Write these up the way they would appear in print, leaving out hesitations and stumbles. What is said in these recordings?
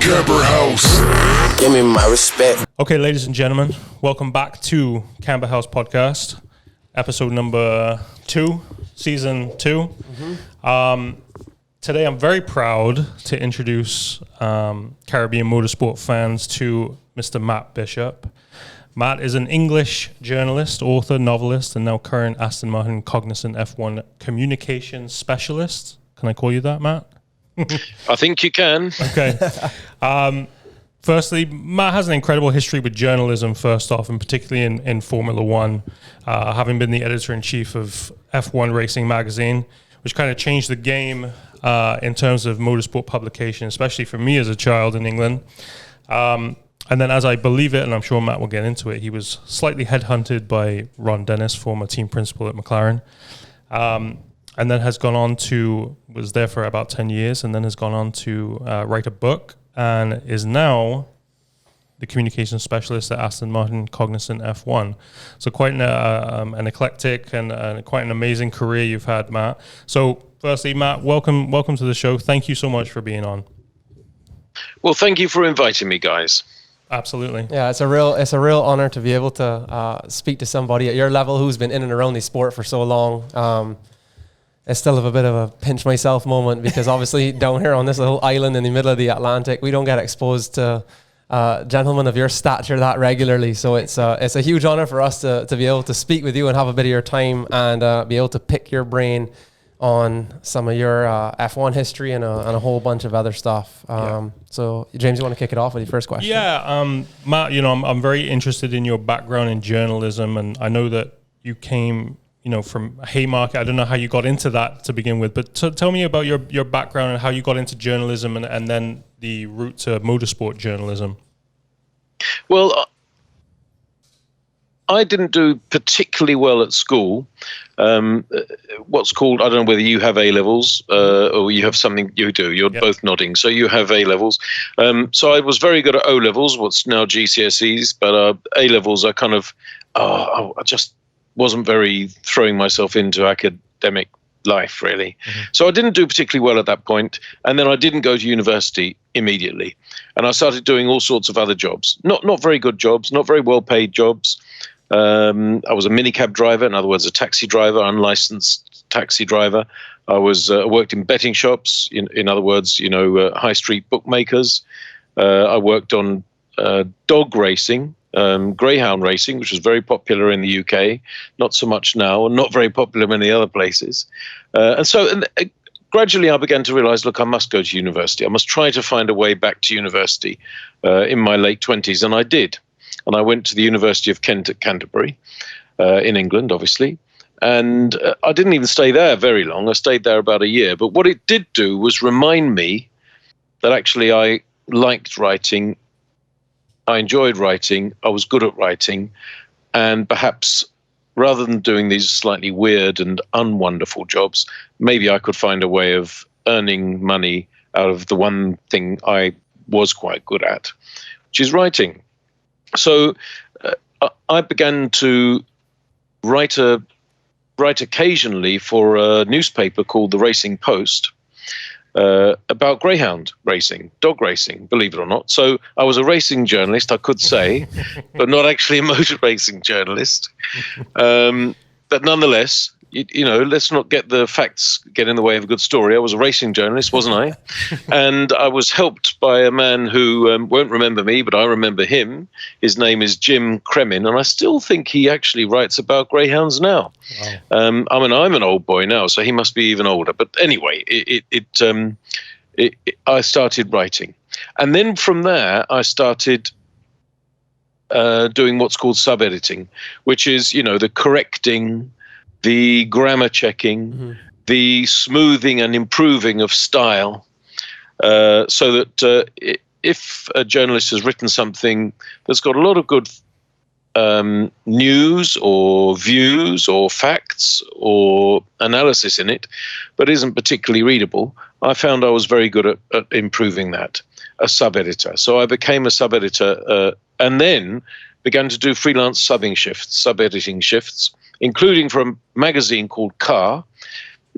CamberHouse. Give me my respect. Okay, ladies and gentlemen, welcome back to CamberHouse podcast, episode number 2, season 2. Today, I'm very proud to introduce Caribbean motorsport fans to Mr. Matt Bishop. Matt is an English journalist, author, novelist, and now current Aston Martin Cognizant F1 communications specialist. Can I call you that, Matt? I think you can. Okay. Firstly, Matt has an incredible history with journalism, first off, and particularly in Formula One, having been the editor-in-chief of F1 Racing magazine, which kind of changed the game in terms of motorsport publication, especially for me as a child in England. And then, as I believe it, and I'm sure Matt will get into it, he was slightly headhunted by Ron Dennis, former team principal at McLaren, and then has gone on to, was there for about 10 years, and then has gone on to write a book, and is now the communications specialist at Aston Martin Cognizant F1. So quite an eclectic and quite an amazing career you've had, Matt. So firstly, Matt, welcome to the show. Thank you so much for being on. Well, thank you for inviting me, guys. Absolutely. Yeah, it's a real honor to be able to speak to somebody at your level who's been in and around the sport for so long. I still have a bit of a pinch myself moment because obviously down here on this little island in the middle of the Atlantic, we don't get exposed to gentlemen of your stature that regularly. So it's a huge honor for us to be able to speak with you and have a bit of your time and be able to pick your brain on some of your F1 history and a whole bunch of other stuff. So James, you want to kick it off with your first question? Yeah, Matt, I'm very interested in your background in journalism, and I know that you came from Haymarket. I don't know how you got into that to begin with, but tell me about your background and how you got into journalism and then the route to motorsport journalism. Well, I didn't do particularly well at school. What's called, I don't know whether you have A-levels or you have something, you do, you're both nodding. So you have A-levels. So I was very good at O-levels, what's now GCSEs, but A-levels are kind of, I just wasn't very throwing myself into academic life, really. Mm-hmm. So I didn't do particularly well at that point. And then I didn't go to university immediately. And I started doing all sorts of other jobs. Not very good jobs, not very well-paid jobs. I was a minicab driver, in other words, a taxi driver, unlicensed taxi driver. I was worked in betting shops, in other words, high street bookmakers. I worked on dog racing, greyhound racing, which was very popular in the UK, not so much now, and not very popular in many other places. And gradually I began to realize, look, I must go to university. I must try to find a way back to university in my late 20s, and I did. And I went to the University of Kent at Canterbury, in England, obviously. And I didn't even stay there very long. I stayed there about a year. But what it did do was remind me that actually I liked writing. I enjoyed writing. I was good at writing. And perhaps rather than doing these slightly weird and unwonderful jobs, maybe I could find a way of earning money out of the one thing I was quite good at, which is writing. So I began to write occasionally for a newspaper called The Racing Post about greyhound racing, dog racing, believe it or not. So I was a racing journalist, I could say, but not actually a motor racing journalist. But nonetheless, let's not get the facts get in the way of a good story. I was a racing journalist, wasn't I? And I was helped by a man who won't remember me, but I remember him. His name is Jim Kremin, and I still think he actually writes about greyhounds now. Wow. I'm an old boy now, so he must be even older. But anyway, I started writing. And then from there, I started doing what's called sub-editing, which is, the correcting, the grammar checking, the smoothing and improving of style, so that if a journalist has written something that's got a lot of good news or views or facts or analysis in it, but isn't particularly readable, I found I was very good at improving that, a sub-editor. So I became a sub-editor and then began to do freelance sub-editing shifts, including for a magazine called Car.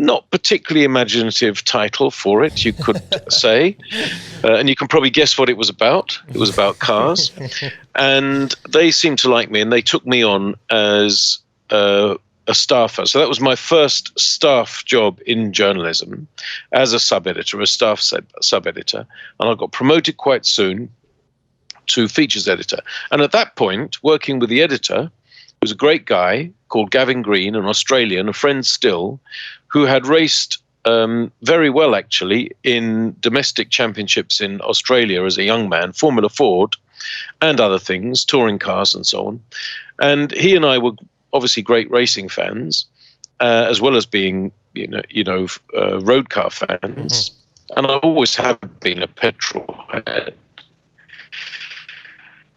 not particularly imaginative title for it, you could say. And you can probably guess what it was about. It was about cars. And they seemed to like me, and they took me on as a staffer. So that was my first staff job in journalism, as a sub-editor, a staff sub-editor. And I got promoted quite soon to features editor. And at that point, working with the editor was a great guy called Gavin Green, an Australian, a friend still, who had raced very well, actually, in domestic championships in Australia as a young man, Formula Ford and other things, touring cars and so on. And he and I were obviously great racing fans, as well as being, road car fans. And I always have been a petrol head.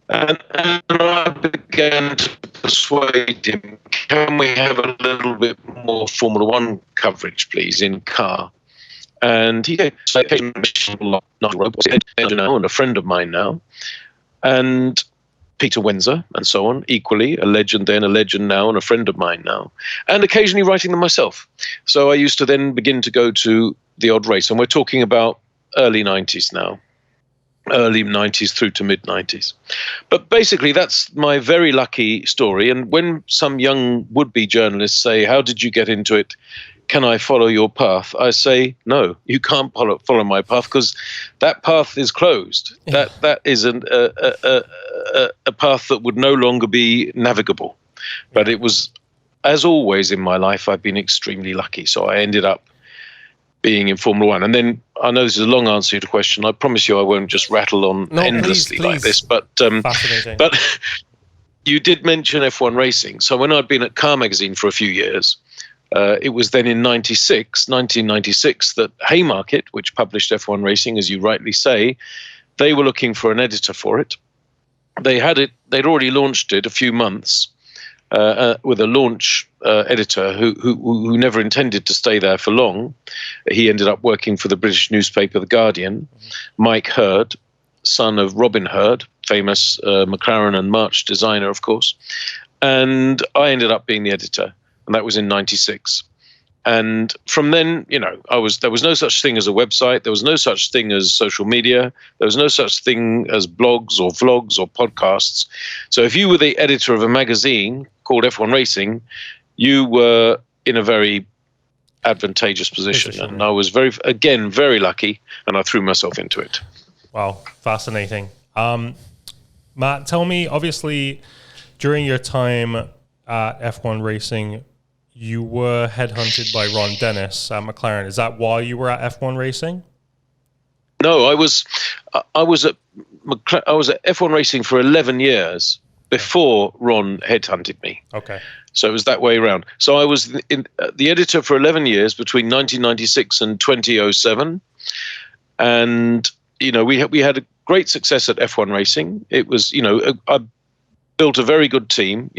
And I began to persuade him, can we have a little bit more Formula One coverage, please, in car? And he gave not a robot, and a friend of mine now, and Peter Windsor, and so on, equally a legend then, a legend now, and a friend of mine now, and occasionally writing them myself. So I used to then begin to go to the odd race, and we're talking about early 90s now. Early 90s through to mid 90s. But basically, that's my very lucky story. And when some young would-be journalists say, how did you get into it? Can I follow your path? I say, no, you can't follow my path, because that path is closed. Yeah. That is a path that would no longer be navigable. But it was, as always in my life, I've been extremely lucky. So I ended up being in Formula One. And then, I know this is a long answer to your question. I promise you I won't just rattle on endlessly like this. But you did mention F1 racing. So when I'd been at Car Magazine for a few years, it was then in 1996, that Haymarket, which published F1 racing, as you rightly say, they were looking for an editor for it. They'd already launched it a few months with a launch editor who never intended to stay there for long. He ended up working for the British newspaper The Guardian. Mike Hurd, son of Robin Hurd, famous McLaren and March designer, of course. And I ended up being the editor, and that was in 96. And from then, there was no such thing as a website. There was no such thing as social media. There was no such thing as blogs or vlogs or podcasts. So if you were the editor of a magazine called F1 Racing, you were in a very advantageous position. And I was very lucky, and I threw myself into it. Wow, fascinating. Matt, tell me, obviously, during your time at F1 Racing, you were headhunted by Ron Dennis at McLaren. Is that while you were at F1 Racing? No, I was at F1 Racing for 11 years before Ron headhunted me. Okay. So it was that way around. So I was the editor for 11 years between 1996 and 2007, and we had a great success at F1 Racing. It was I built a very good team.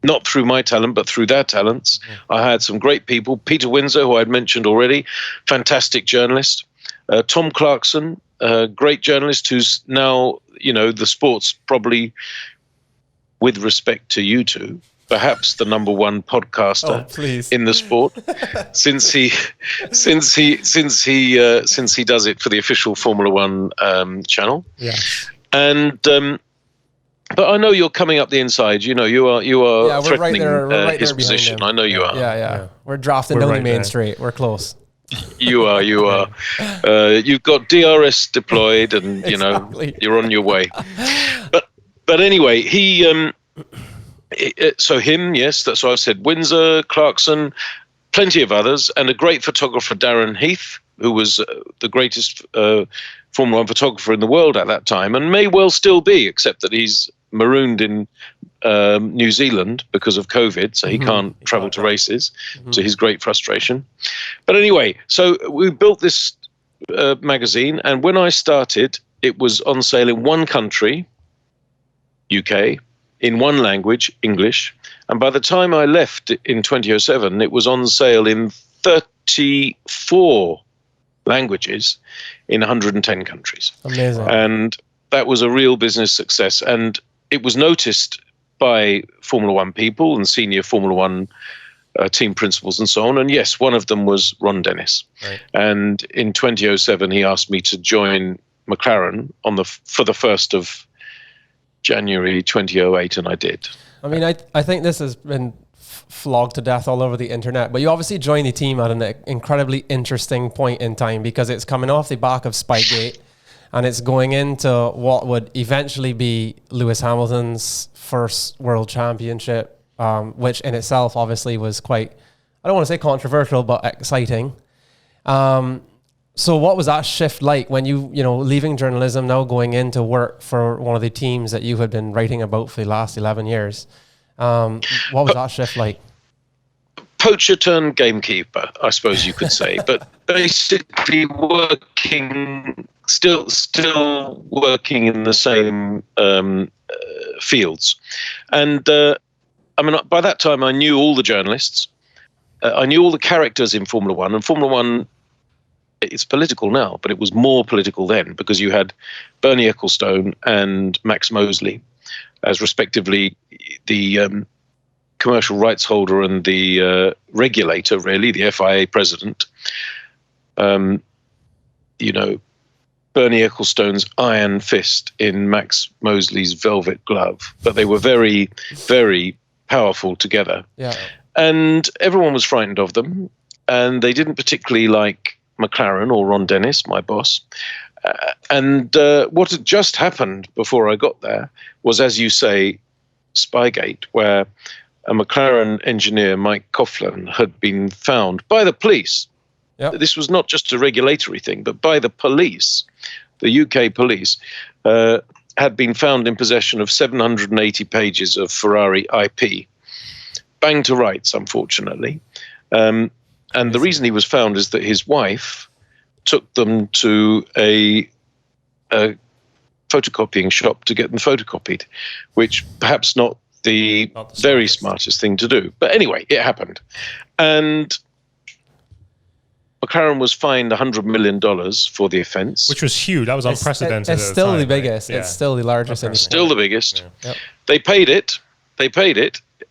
Not through my talent, but through their talents. Mm-hmm. I had some great people. Peter Windsor, who I'd mentioned already, fantastic journalist. Tom Clarkson, great journalist, who's now, the sport's probably, with respect to you two, perhaps the number one podcaster in the sport, since he does it for the official Formula One channel. Yeah. And but I know you're coming up the inside. You are threatening his position. I know you are. Yeah. We're drafting down the main straight. We're close. You are. You've got DRS deployed, and exactly. You're on your way. But anyway, so him, yes, that's what I said. Windsor, Clarkson, plenty of others, and a great photographer, Darren Heath, who was the greatest Formula One photographer in the world at that time, and may well still be, except that he's marooned in New Zealand because of COVID, so he can't travel to races, to his great frustration. But anyway, so we built this magazine, and when I started, it was on sale in one country, UK, in one language, English, and by the time I left in 2007, it was on sale in 34 languages in 110 countries. Amazing. And that was a real business success, and it was noticed by Formula One people and senior Formula One team principles and so on. And yes, one of them was Ron Dennis. Right. And in 2007, he asked me to join McLaren for the 1st of January 2008, and I did. I mean, I think this has been flogged to death all over the internet, but you obviously joined the team at an incredibly interesting point in time, because it's coming off the back of Spikegate, and it's going into what would eventually be Lewis Hamilton's first world championship, which in itself obviously was quite, I don't want to say controversial, but exciting. So what was that shift like when you leaving journalism, now going into work for one of the teams that you had been writing about for the last 11 years? What was that shift like? Poacher turned gamekeeper, I suppose you could say, but basically still working in the same fields. And I mean, by that time, I knew all the journalists. I knew all the characters in Formula One. And Formula One, it's political now, but it was more political then, because you had Bernie Ecclestone and Max Mosley as respectively the commercial rights holder and the regulator, really, the FIA president. Bernie Ecclestone's iron fist in Max Mosley's velvet glove. But they were very, very powerful together. Yeah. And everyone was frightened of them. And they didn't particularly like McLaren or Ron Dennis, my boss. And what had just happened before I got there was, as you say, Spygate, where a McLaren engineer, Mike Coughlin, had been found by the police. Yep. This was not just a regulatory thing, but by the police, the UK police, had been found in possession of 780 pages of Ferrari IP. Bang to rights, unfortunately. And the reason he was found is that his wife took them to a photocopying shop to get them photocopied, which perhaps not the very smartest thing to do. But anyway, it happened. And McLaren was fined $100 million for the offence. Which was huge. That was unprecedented. It's still the biggest. Right? Yeah. It's still the largest. Still the biggest. Yeah. Yep. They paid it.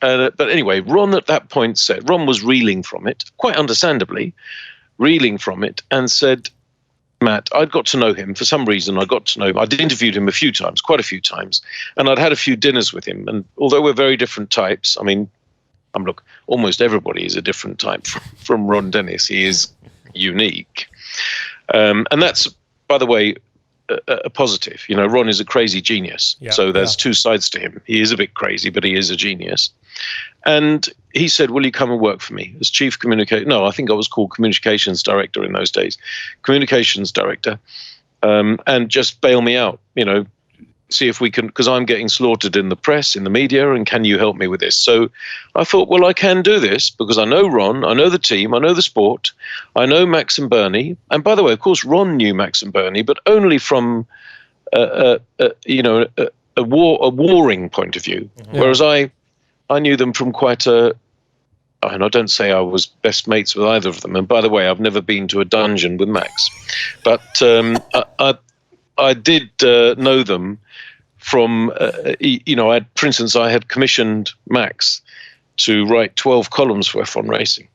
But anyway, Ron at that point said, Ron was reeling from it, quite understandably, and said, Matt, I'd got to know him. For some reason, I got to know him. I'd interviewed him quite a few times, and I'd had a few dinners with him. And although we're very different types, I mean, look, almost everybody is a different type from Ron Dennis. He is unique. And that's, by the way, a positive. Ron is a crazy genius. Yeah, so there's two sides to him. He is a bit crazy, but he is a genius. And he said, will you come and work for me as chief communication? No, I think I was called communications director in those days. Communications director. And just bail me out, see if we can, because I'm getting slaughtered in the press, in the media, and can you help me with this? So I thought, well, I can do this because I know Ron, I know the team, I know the sport, I know Max and Bernie. And by the way, of course, Ron knew Max and Bernie, but only from a warring point of view. Mm-hmm. Whereas I knew them from quite and I don't say I was best mates with either of them. And by the way, I've never been to a dungeon with Max, but I did know them from, for instance, I had commissioned Max to write 12 columns for F1 Racing.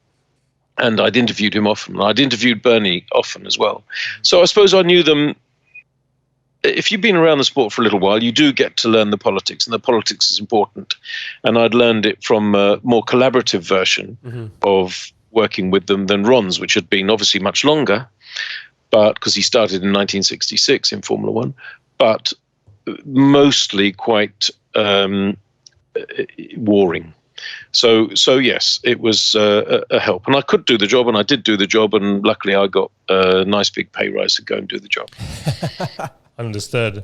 And I'd interviewed him often. I'd interviewed Bernie often as well. So I suppose I knew them. If you've been around the sport for a little while, you do get to learn the politics, and the politics is important. And I'd learned it from a more collaborative version of working with them than Ron's, which had been obviously much longer, but because he started in 1966 in Formula One, but mostly quite warring. So yes, it was a help, and I could do the job, and I did do the job, and luckily I got a nice big pay rise to go and do the job. Understood.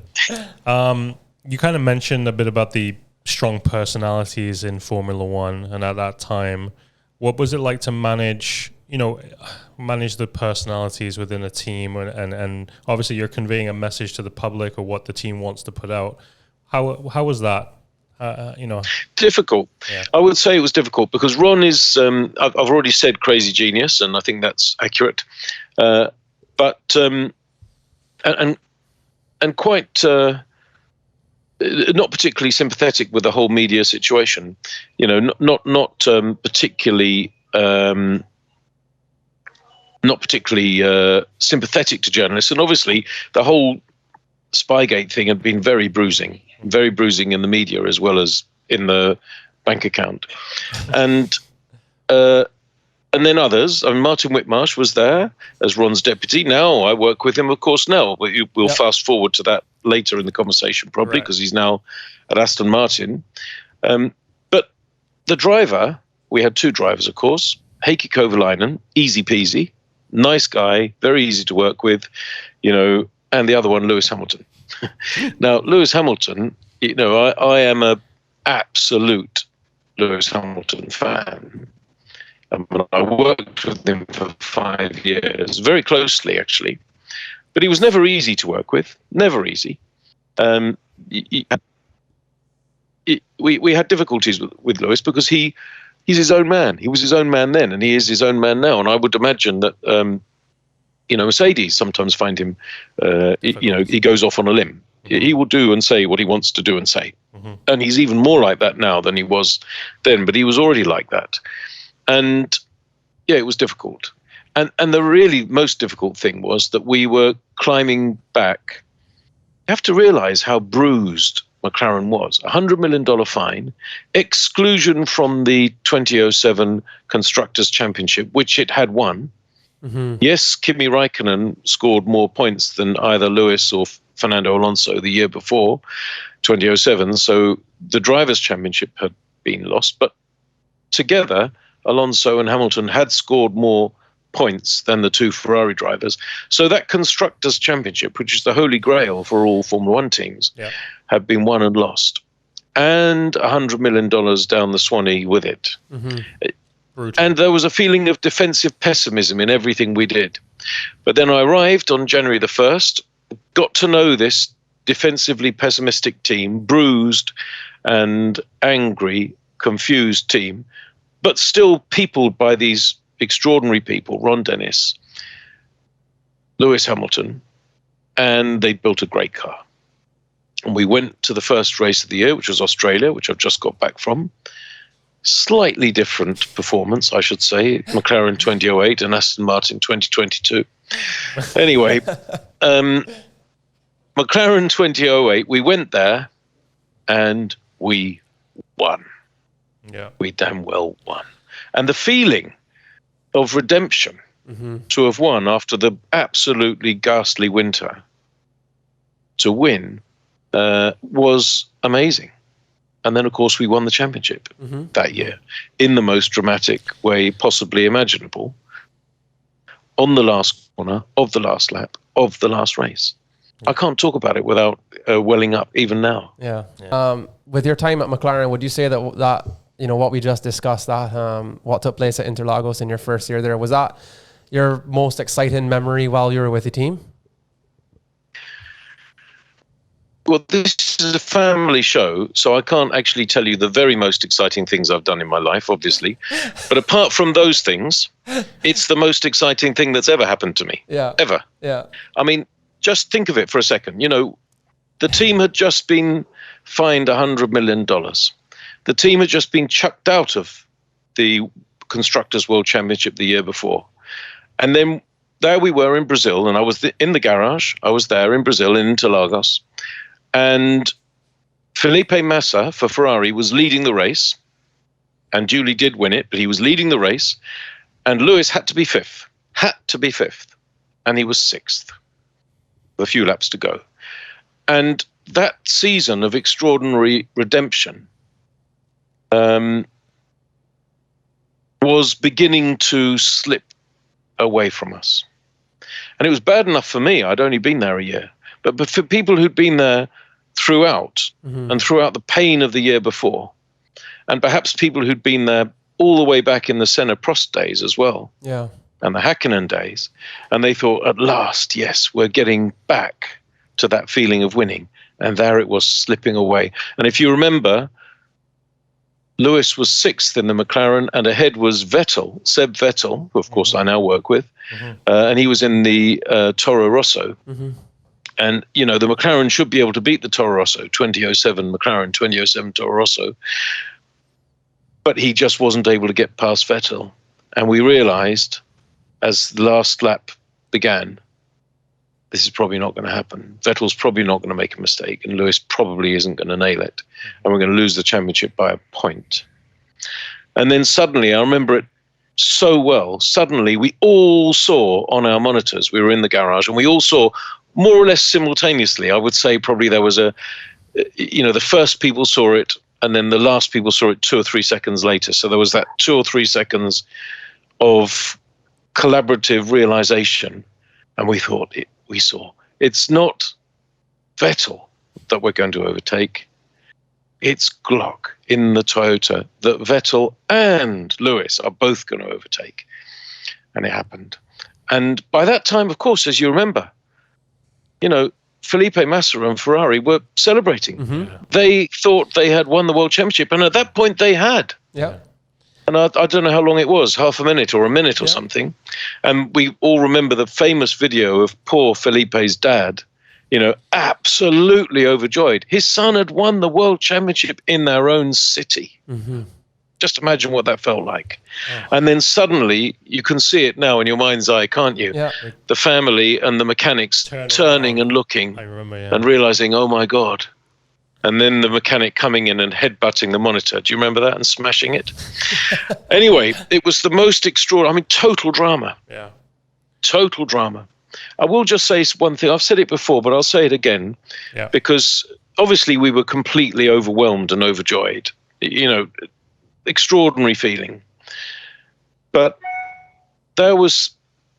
You kind of mentioned a bit about the strong personalities in Formula One, and at that time, what was it like to manage the personalities within a team, and obviously you're conveying a message to the public or what the team wants to put out. How was that? Difficult. Yeah. I would say it was difficult because Ron is, I've already said crazy genius, and I think that's accurate. But quite not particularly sympathetic with the whole media situation. You know, not particularly sympathetic to journalists, and obviously the whole Spygate thing had been very bruising in the media as well as in the bank account, and then others. I mean, Martin Whitmarsh was there as Ron's deputy. Now I work with him, of course. Now we'll fast forward to that later in the conversation, probably, because he's now at Aston Martin. But the driver, we had two drivers, of course. Heikki Kovalainen, easy peasy, nice guy, very easy to work with, you know, and the other one, Lewis Hamilton. Now, Lewis Hamilton, you know, I am a absolute Lewis Hamilton fan. I worked with him for 5 years, very closely, actually. But he was never easy to work with, never easy. We had difficulties with Lewis because he's his own man. He was his own man then, and he is his own man now. And I would imagine that, you know, Mercedes sometimes find him, you know, he goes off on a limb. He will do and say what he wants to do and say. And he's even more like that now than he was then, but he was already like that. And yeah, it was difficult. And the really most difficult thing was that we were climbing back. You have to realize how bruised McLaren was. $100 million fine, exclusion from the 2007 Constructors' Championship, which it had won. Yes, Kimi Raikkonen scored more points than either Lewis or Fernando Alonso the year before, 2007. So the Drivers' Championship had been lost. But together, Alonso and Hamilton had scored more points than the two Ferrari drivers. So that Constructors' Championship, which is the holy grail for all Formula One teams, had been won and lost. And $100 million down the Swanee with it. And there was a feeling of defensive pessimism in everything we did. But then I arrived on January the 1st, got to know this defensively pessimistic team, bruised and angry, confused team, but still peopled by these extraordinary people, Ron Dennis, Lewis Hamilton, and they built a great car. And we went to the first race of the year, which was Australia, which I've just got back from. Slightly different performance, I should say. McLaren 2008 and Aston Martin 2022. Anyway, McLaren 2008, we went there and we won. Yeah, we damn well won. And the feeling of redemption to have won after the absolutely ghastly winter, to win, was amazing. And then, of course, we won the championship that year in the most dramatic way possibly imaginable, on the last corner of the last lap of the last race. I can't talk about it without welling up even now. With your time at McLaren, would you say that you know, what we just discussed, that what took place at Interlagos in your first year there, was that your most exciting memory while you were with the team? Well, this is a family show, so I can't actually tell you the very most exciting things I've done in my life, obviously. But apart from those things, it's the most exciting thing that's ever happened to me. Ever. I mean, just think of it for a second. You know, the team had just been fined $100 million. The team had just been chucked out of the Constructors' World Championship the year before. And then there we were in Brazil, and I was in the garage. I was there in Brazil, in Interlagos. And Felipe Massa for Ferrari was leading the race, and Julie did win it, but he was leading the race, and Lewis had to be fifth, and he was sixth with a few laps to go. And that season of extraordinary redemption was beginning to slip away from us. And it was bad enough for me. I'd only been there a year. But for people who'd been there throughout, and throughout the pain of the year before, and perhaps people who'd been there all the way back in the Senna Prost days as well, and the Hakkinen days, and they thought, at last, yes, we're getting back to that feeling of winning. And there it was, slipping away. And if you remember, Lewis was sixth in the McLaren, and ahead was Seb Vettel, who of course I now work with, and he was in the Toro Rosso. And, you know, the McLaren should be able to beat the Toro Rosso, 2007 McLaren, 2007 Toro Rosso. But he just wasn't able to get past Vettel. And we realized as the last lap began, this is probably not going to happen. Vettel's probably not going to make a mistake, and Lewis probably isn't going to nail it. And we're going to lose the championship by a point. And then suddenly, I remember it so well, suddenly we all saw on our monitors, we were in the garage, and we all saw more or less simultaneously. I would say probably there was the first people saw it, and then the last people saw it 2 or 3 seconds later. So there was that 2 or 3 seconds of collaborative realization, and we thought, we saw, it's not Vettel that we're going to overtake. It's Glock in the Toyota that Vettel and Lewis are both going to overtake. And it happened. And by that time, of course, as you remember, you know, Felipe Massa and Ferrari were celebrating. Mm-hmm. They thought they had won the World Championship. And at that point, they had. Yeah. And I don't know how long it was, half a minute or a minute or something. And we all remember the famous video of poor Felipe's dad, you know, absolutely overjoyed. His son had won the World Championship in their own city. Mm-hmm. Just imagine what that felt like. Oh. And then suddenly, you can see it now in your mind's eye, can't you? Yeah. The family and the mechanics turning and looking and realizing, oh my God. And then the mechanic coming in and headbutting the monitor. Do you remember that? And smashing it? Anyway, it was the most extraordinary, I mean, total drama. Yeah. Total drama. I will just say one thing. I've said it before, but I'll say it again. Yeah. Because obviously we were completely overwhelmed and overjoyed. You know, extraordinary feeling. But there was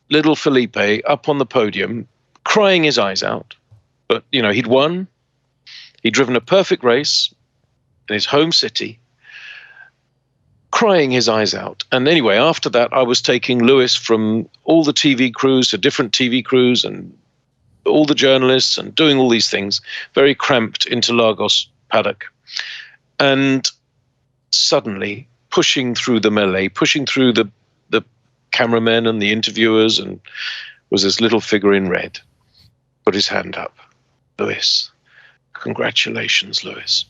little Felipe up on the podium crying his eyes out. But, you know, he'd won. He'd driven a perfect race in his home city, crying his eyes out. And anyway, after that, I was taking Lewis from all the TV crews to different TV crews and all the journalists and doing all these things, very cramped into Lagos paddock. And suddenly pushing through the melee, pushing through the cameramen and the interviewers, and was this little figure in red, put his hand up. Lewis. Congratulations, Lewis.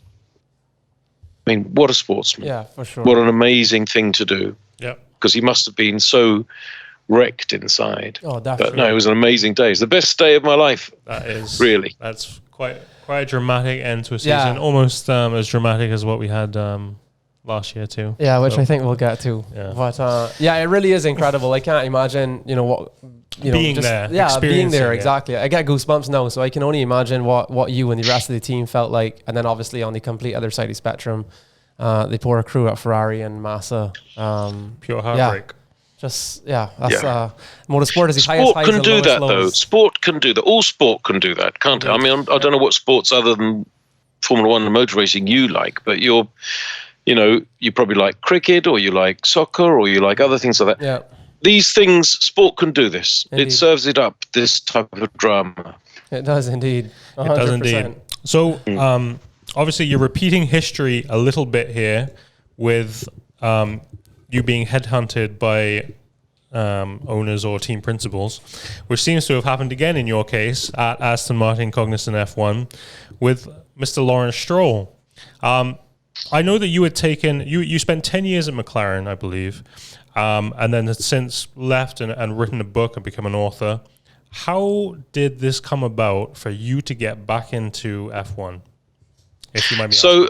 I mean, what a sportsman. Yeah, for sure. What an amazing thing to do. Yeah. Because he must have been so wrecked inside. Oh, definitely. But no, it was an amazing day. It's the best day of my life. That is. Really. That's quite a dramatic end to a season. Yeah. Almost as dramatic as what we had last year too. Yeah, which I think we'll get to. Yeah. But yeah, it really is incredible. I can't imagine, you know, what... You know, being there, being there, exactly. I get goosebumps now, so I can only imagine what you and the rest of the team felt like. And then obviously on the complete other side of the spectrum, the poor crew at Ferrari and Massa. Pure heartbreak. That's motorsport is the highest highs. Sport can do that, though. Sport can do that. All sport can do that, can't it? I mean, I don't know what sports other than Formula One and motor racing you like, but you probably like cricket, or you like soccer, or you like other things like that. Yeah. These things, sport can do this. Indeed. It serves it up, this type of drama. It does indeed. 100%. It does indeed. So, obviously, you're repeating history a little bit here with you being headhunted by owners or team principals, which seems to have happened again in your case at Aston Martin Cognizant F1 with Mr. Lawrence Stroll. I know that you had taken, you spent 10 years at McLaren, I believe, and then had since left and written a book and become an author. How did this come about for you to get back into F1? If you might be so,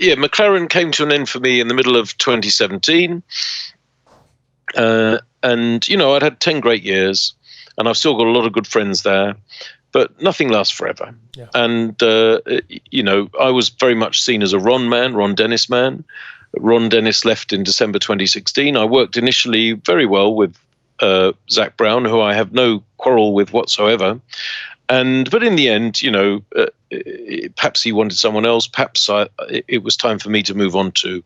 McLaren came to an end for me in the middle of 2017. And, I'd had 10 great years, and I've still got a lot of good friends there, but nothing lasts forever. Yeah. And, I was very much seen as a Ron Dennis man. Ron Dennis left in December 2016. I worked initially very well with Zach Brown, who I have no quarrel with whatsoever. But in the end, perhaps he wanted someone else. Perhaps it was time for me to move on to.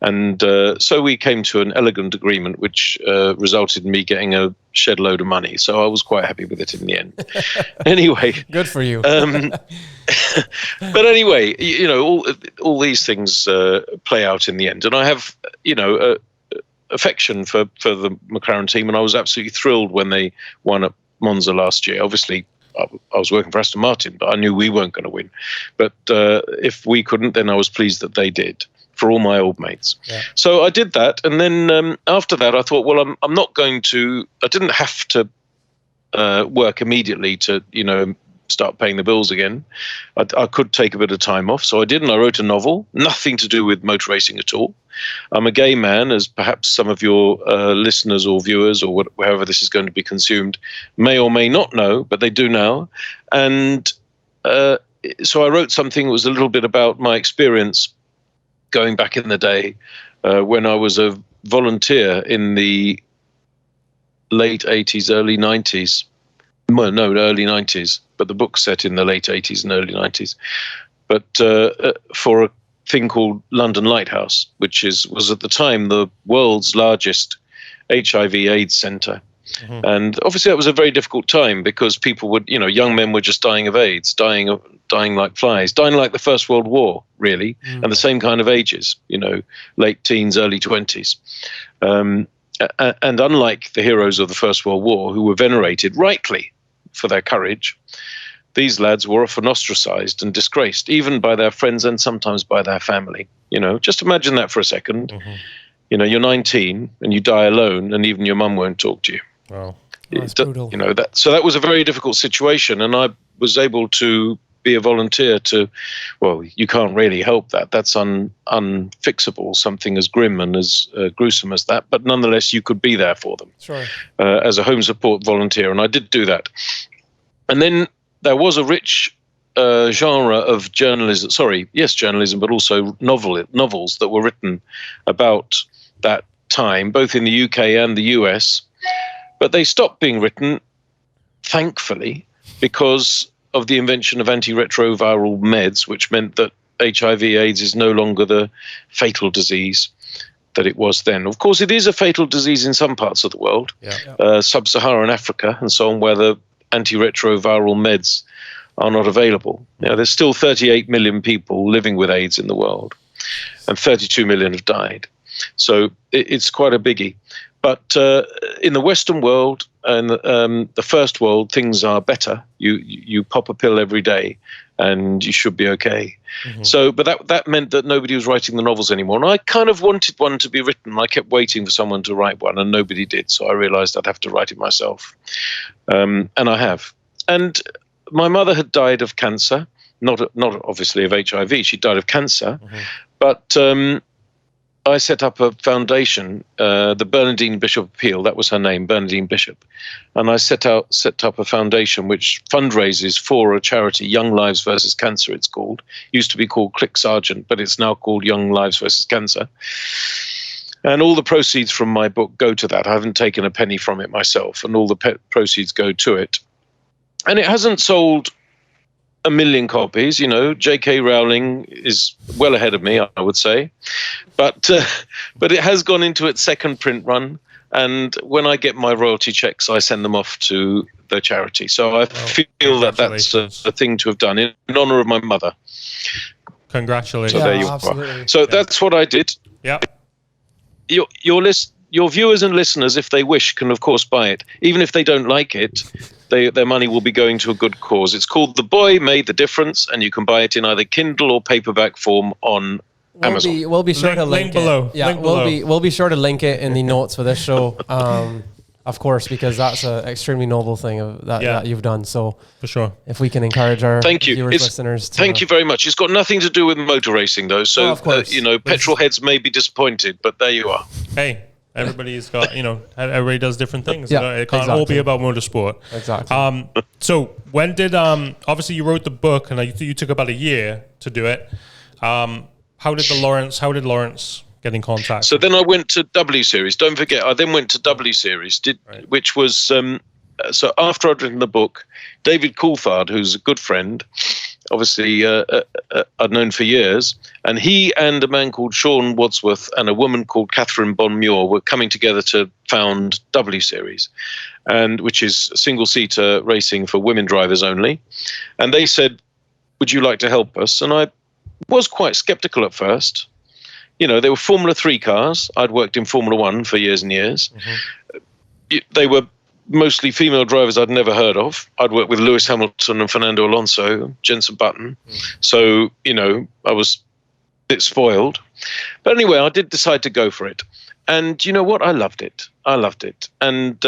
And so we came to an elegant agreement, which resulted in me getting a shed load of money. So I was quite happy with it in the end. Anyway. Good for you. But anyway, all these things play out in the end. And I have, affection for the McLaren team. And I was absolutely thrilled when they won at Monza last year. Obviously, I was working for Aston Martin, but I knew we weren't going to win. But if we couldn't, then I was pleased that they did, for all my old mates. Yeah. So I did that, and then after that, I thought, well, I'm not going to. I didn't have to work immediately to, start paying the bills again. I could take a bit of time off, so I did, and I wrote a novel, nothing to do with motor racing at all. I'm a gay man, as perhaps some of your listeners or viewers or wherever this is going to be consumed may or may not know, but they do now. And so I wrote something that was a little bit about my experience going back in the day when I was a volunteer in the late 80s, early 90s. Well, no, early 90s, but the book's set in the late 80s and early 90s. But for a thing called London Lighthouse, which was at the time the world's largest HIV/AIDS centre. Mm-hmm. And obviously that was a very difficult time because people would, young men were just dying of AIDS, dying like flies, dying like the First World War, really, and the same kind of ages, late teens, early 20s. And unlike the heroes of the First World War, who were venerated rightly for their courage, these lads were often ostracized and disgraced, even by their friends and sometimes by their family. Just imagine that for a second. Mm-hmm. You're 19 and you die alone, and even your mum won't talk to you. Wow, that's brutal. So that was a very difficult situation, and I was able to be a volunteer to. Well, you can't really help that. That's unfixable. Something as grim and as gruesome as that, but nonetheless, you could be there for them. Sure. As a home support volunteer, and I did do that. And then there was a rich genre of journalism. Journalism, but also novels that were written about that time, both in the UK and the US. But they stopped being written, thankfully, because of the invention of antiretroviral meds, which meant that HIV/AIDS is no longer the fatal disease that it was then. Of course, it is a fatal disease in some parts of the world, sub-Saharan Africa and so on, where the antiretroviral meds are not available. There's still 38 million people living with AIDS in the world, and 32 million have died. So it's quite a biggie. But in the Western world and the first world, things are better. You pop a pill every day, and you should be okay. Mm-hmm. So, but that meant that nobody was writing the novels anymore. And I kind of wanted one to be written. I kept waiting for someone to write one, and nobody did. So I realized I'd have to write it myself, and I have. And my mother had died of cancer, not obviously of HIV. She died of cancer, but I set up a foundation, the Bernardine Bishop Appeal. That was her name, Bernardine Bishop, and I set up a foundation which fundraises for a charity, Young Lives versus Cancer. It's called. Used to be called Click Sargent, but it's now called Young Lives versus Cancer. And all the proceeds from my book go to that. I haven't taken a penny from it myself, and all the proceeds go to it. And it hasn't sold 1 million copies. J.K. Rowling is well ahead of me, I would say, but it has gone into its second print run. And when I get my royalty checks, I send them off to the charity. So I feel that that's a thing to have done in honor of my mother. Congratulations! So there you absolutely. are. So that's what I did. Yeah. Your viewers and listeners, if they wish, can of course buy it. Even if they don't like it, their money will be going to a good cause. It's called The Boy Made the Difference, and you can buy it in either Kindle or paperback form on Amazon. We'll be sure to link it below. Yeah, link we'll be sure to link it in the notes for this show. Of course, because that's an extremely noble thing that you've done. So for sure, if we can encourage our viewers, listeners, thank you very much. It's got nothing to do with motor racing, though. So of course. petrol heads may be disappointed, but there you are. Hey, everybody's got everybody does different things. Yeah, it can't all be about motorsport. Exactly. So when did obviously you wrote the book, and you took about a year to do it. How did Lawrence get in contact? So then I went to W Series. Don't forget, I then went to W Series, which was so after I'd written the book, David Coulthard, who's a good friend, obviously I'd known for years, and he and a man called Sean Wadsworth and a woman called Catherine Bonmuir were coming together to found W Series, and which is single-seater racing for women drivers only. And they said, "Would you like to help us?" And I was quite skeptical at first. They were Formula 3 cars. I'd worked in Formula 1 for years and years. Mm-hmm. They were mostly female drivers I'd never heard of. I'd worked with Lewis Hamilton and Fernando Alonso, Jenson Button. So, I was a bit spoiled. But anyway, I did decide to go for it. And you know what? I loved it. And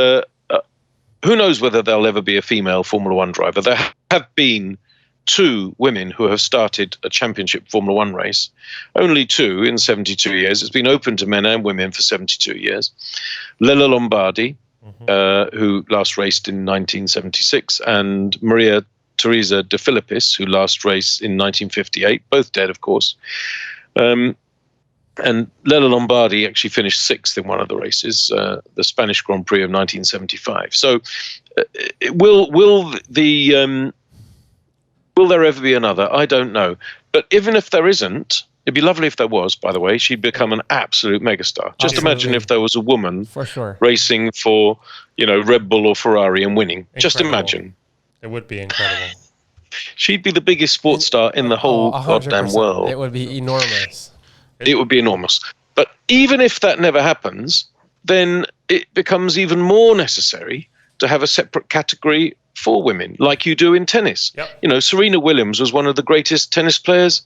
who knows whether there'll ever be a female Formula One driver. There have been 2 women who have started a championship Formula One race. Only 2 in 72 years. It's been open to men and women for 72 years. Lella Lombardi, who last raced in 1976, and Maria Teresa De Filippis, who last raced in 1958, both dead, of course. And Lella Lombardi actually finished 6th in one of the races, the Spanish Grand Prix of 1975. So, will there ever be another? I don't know. But even if there isn't, it'd be lovely if there was, by the way. She'd become an absolute megastar. Just imagine if there was a woman racing for, Red Bull or Ferrari and winning. Incredible. Just imagine. It would be incredible. She'd be the biggest sports star in the whole goddamn world. It would be enormous. It would be enormous. But even if that never happens, then it becomes even more necessary to have a separate category for women, like you do in tennis. Yep. Serena Williams was one of the greatest tennis players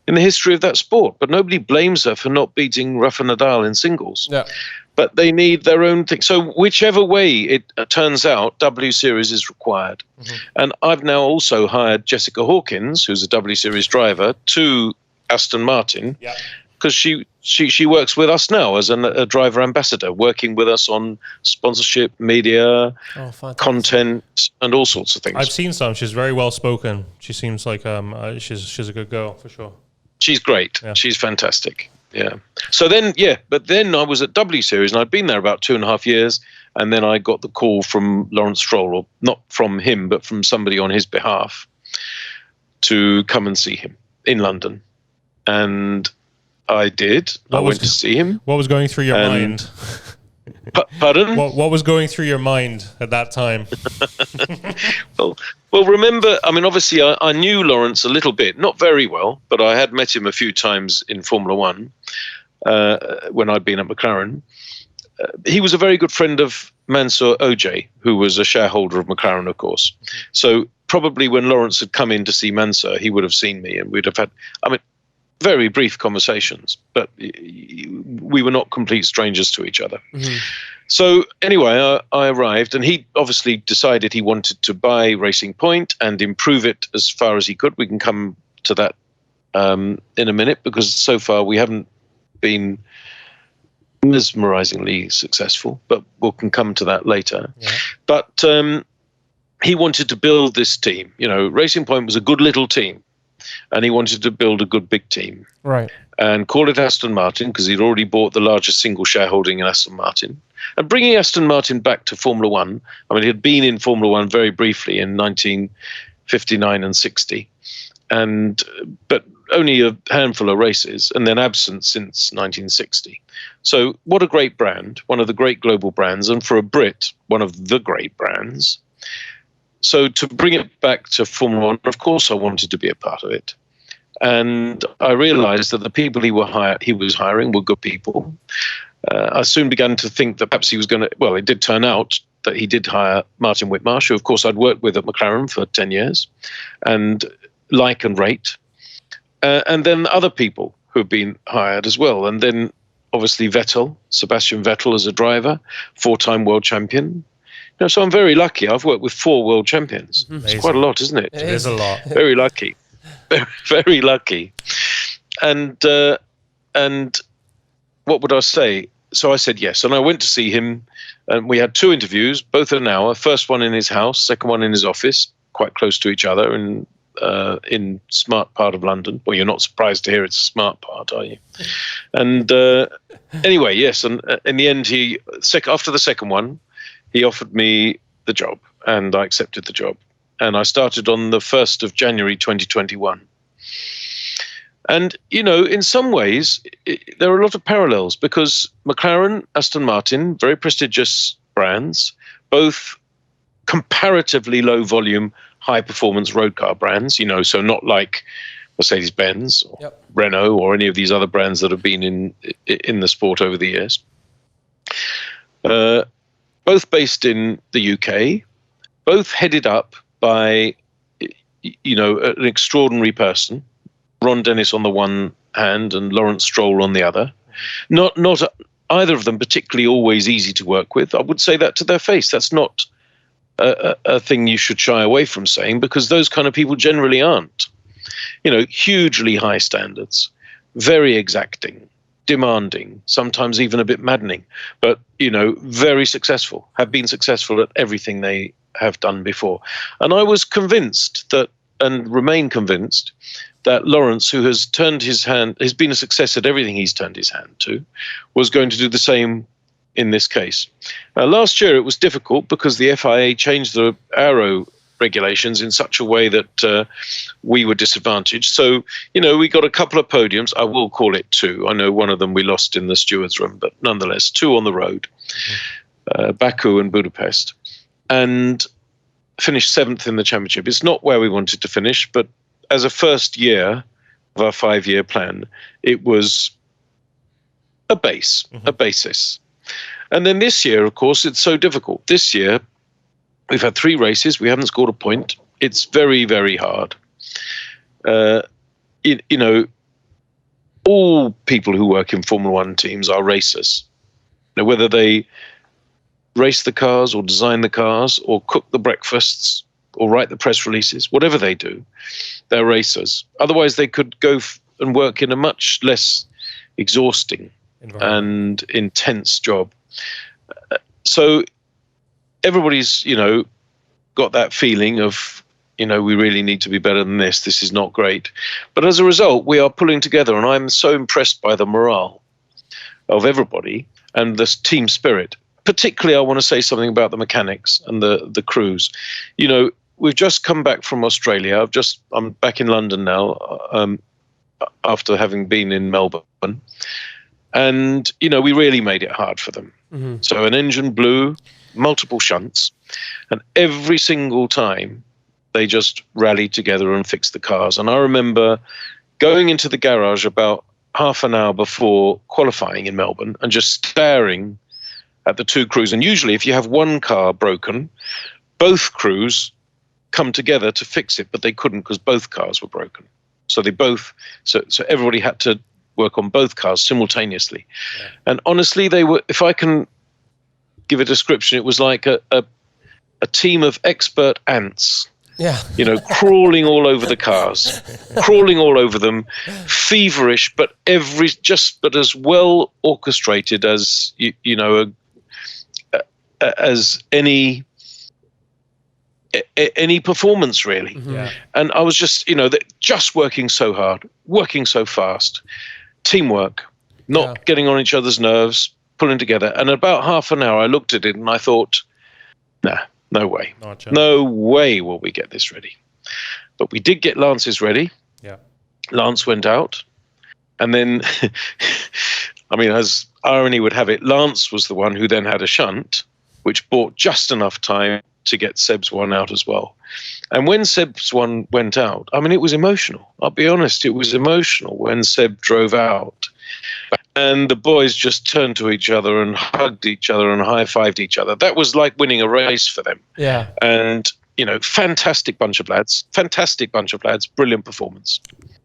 in the history of that sport, but nobody blames her for not beating Rafa Nadal in singles. Yeah. But they need their own thing. So whichever way it turns out, W Series is required. And I've now also hired Jessica Hawkins, who's a W Series driver, to Aston Martin. Yeah. Because she works with us now as a driver ambassador, working with us on sponsorship, media, content, and all sorts of things. I've seen some. She's very well spoken. She seems like she's a good girl for sure. She's great. Yeah. She's fantastic. Yeah. So then, but then I was at W Series and I'd been there about 2.5 years, and then I got the call from Lawrence Stroll, or not from him, but from somebody on his behalf, to come and see him in London, and I did. I went to see him. What was going through your mind? Pardon? What was going through your mind at that time? Well, remember, obviously I knew Lawrence a little bit, not very well, but I had met him a few times in Formula One when I'd been at McLaren. He was a very good friend of Mansour Ojay, who was a shareholder of McLaren, of course. So probably when Lawrence had come in to see Mansour, he would have seen me, and we'd have had, very brief conversations, but we were not complete strangers to each other. So anyway, I arrived, and he obviously decided he wanted to buy Racing Point and improve it as far as he could. We can come to that in a minute, because so far we haven't been mesmerizingly successful, but we can come to that later. Yeah. But he wanted to build this team. Racing Point was a good little team, and he wanted to build a good big team. Right. And call it Aston Martin, because he'd already bought the largest single shareholding in Aston Martin. And bringing Aston Martin back to Formula One, he had been in Formula One very briefly in 1959 and 60, but only a handful of races, and then absent since 1960. So what a great brand, one of the great global brands, and for a Brit, one of the great brands. So to bring it back to Formula One, of course I wanted to be a part of it. And I realized that the people he was hiring were good people. I soon began to think that perhaps he was going to, well, it did turn out that he did hire Martin Whitmarsh, who of course I'd worked with at McLaren for 10 years, and like and rate. And then other people who have been hired as well. And then obviously Sebastian Vettel as a driver, 4-time world champion. So I'm very lucky. I've worked with 4 world champions. Amazing. It's quite a lot, isn't it? It is a lot. Very lucky. Very, very lucky. And what would I say? So I said yes. And I went to see him, and we had 2 interviews, both an hour. First one in his house, second one in his office, quite close to each other in smart part of London. Well, you're not surprised to hear it's a smart part, are you? And anyway, yes. And in the end, after the second one, he offered me the job, and I accepted the job. And I started on the 1st of January 2021. And, in some ways, there are a lot of parallels, because McLaren, Aston Martin, very prestigious brands, both comparatively low volume, high performance road car brands, so not like Mercedes-Benz or Renault or any of these other brands that have been in the sport over the years. both based in the UK, both headed up by, an extraordinary person, Ron Dennis on the one hand and Lawrence Stroll on the other. Not either of them particularly always easy to work with. I would say that to their face. That's not a thing you should shy away from saying, because those kind of people generally aren't. Hugely high standards, very exacting, demanding, sometimes even a bit maddening, but, very successful, have been successful at everything they have done before. And I was convinced that, and remain convinced, that Lawrence, who has been a success at everything he's turned his hand to, was going to do the same in this case. Last year it was difficult because the FIA changed the aero regulations in such a way that we were disadvantaged. So, we got a couple of podiums. I will call it 2. I know one of them we lost in the stewards' room, but nonetheless, 2 on the road, Baku and Budapest, and finished 7th in the championship. It's not where we wanted to finish, but as a first year of our 5-year plan, it was a basis. And then this year, of course, it's so difficult. This year, we've had 3 races. We haven't scored a point. It's very, very hard. All people who work in Formula One teams are racers. Whether they race the cars or design the cars or cook the breakfasts or write the press releases, whatever they do, they're racers. Otherwise, they could go and work in a much less exhausting and intense job. So everybody's, got that feeling of, we really need to be better than this. This is not great. But as a result, we are pulling together, and I'm so impressed by the morale of everybody and the team spirit. Particularly, I want to say something about the mechanics and the crews. We've just come back from Australia. I'm back in London now, after having been in Melbourne. And, we really made it hard for them. Mm-hmm. So an engine blew, multiple shunts, and every single time they just rallied together and fixed the cars. And I remember going into the garage about half an hour before qualifying in Melbourne and just staring at the 2 crews. And usually if you have one car broken, both crews come together to fix it, but they couldn't because both cars were broken. So so everybody had to work on both cars simultaneously. Yeah. And honestly, they were, if I can give a description, it was like a team of expert ants. Yeah. Crawling all over the cars, crawling all over them, feverish, but as well orchestrated as as any performance, really. Mm-hmm. Yeah. And I was just working so hard, working so fast, teamwork, not getting on each other's nerves, pulling together. And about half an hour, I looked at it and I thought, nah, no way. No way will we get this ready. But we did get Lance's ready. Yeah. Lance went out. And then, as irony would have it, Lance was the one who then had a shunt, which bought just enough time to get Seb's one out as well. And when Seb's one went out, it was emotional. I'll be honest, it was emotional when Seb drove out. And the boys just turned to each other and hugged each other and high-fived each other. That was like winning a race for them. Yeah. And, fantastic bunch of lads, brilliant performance.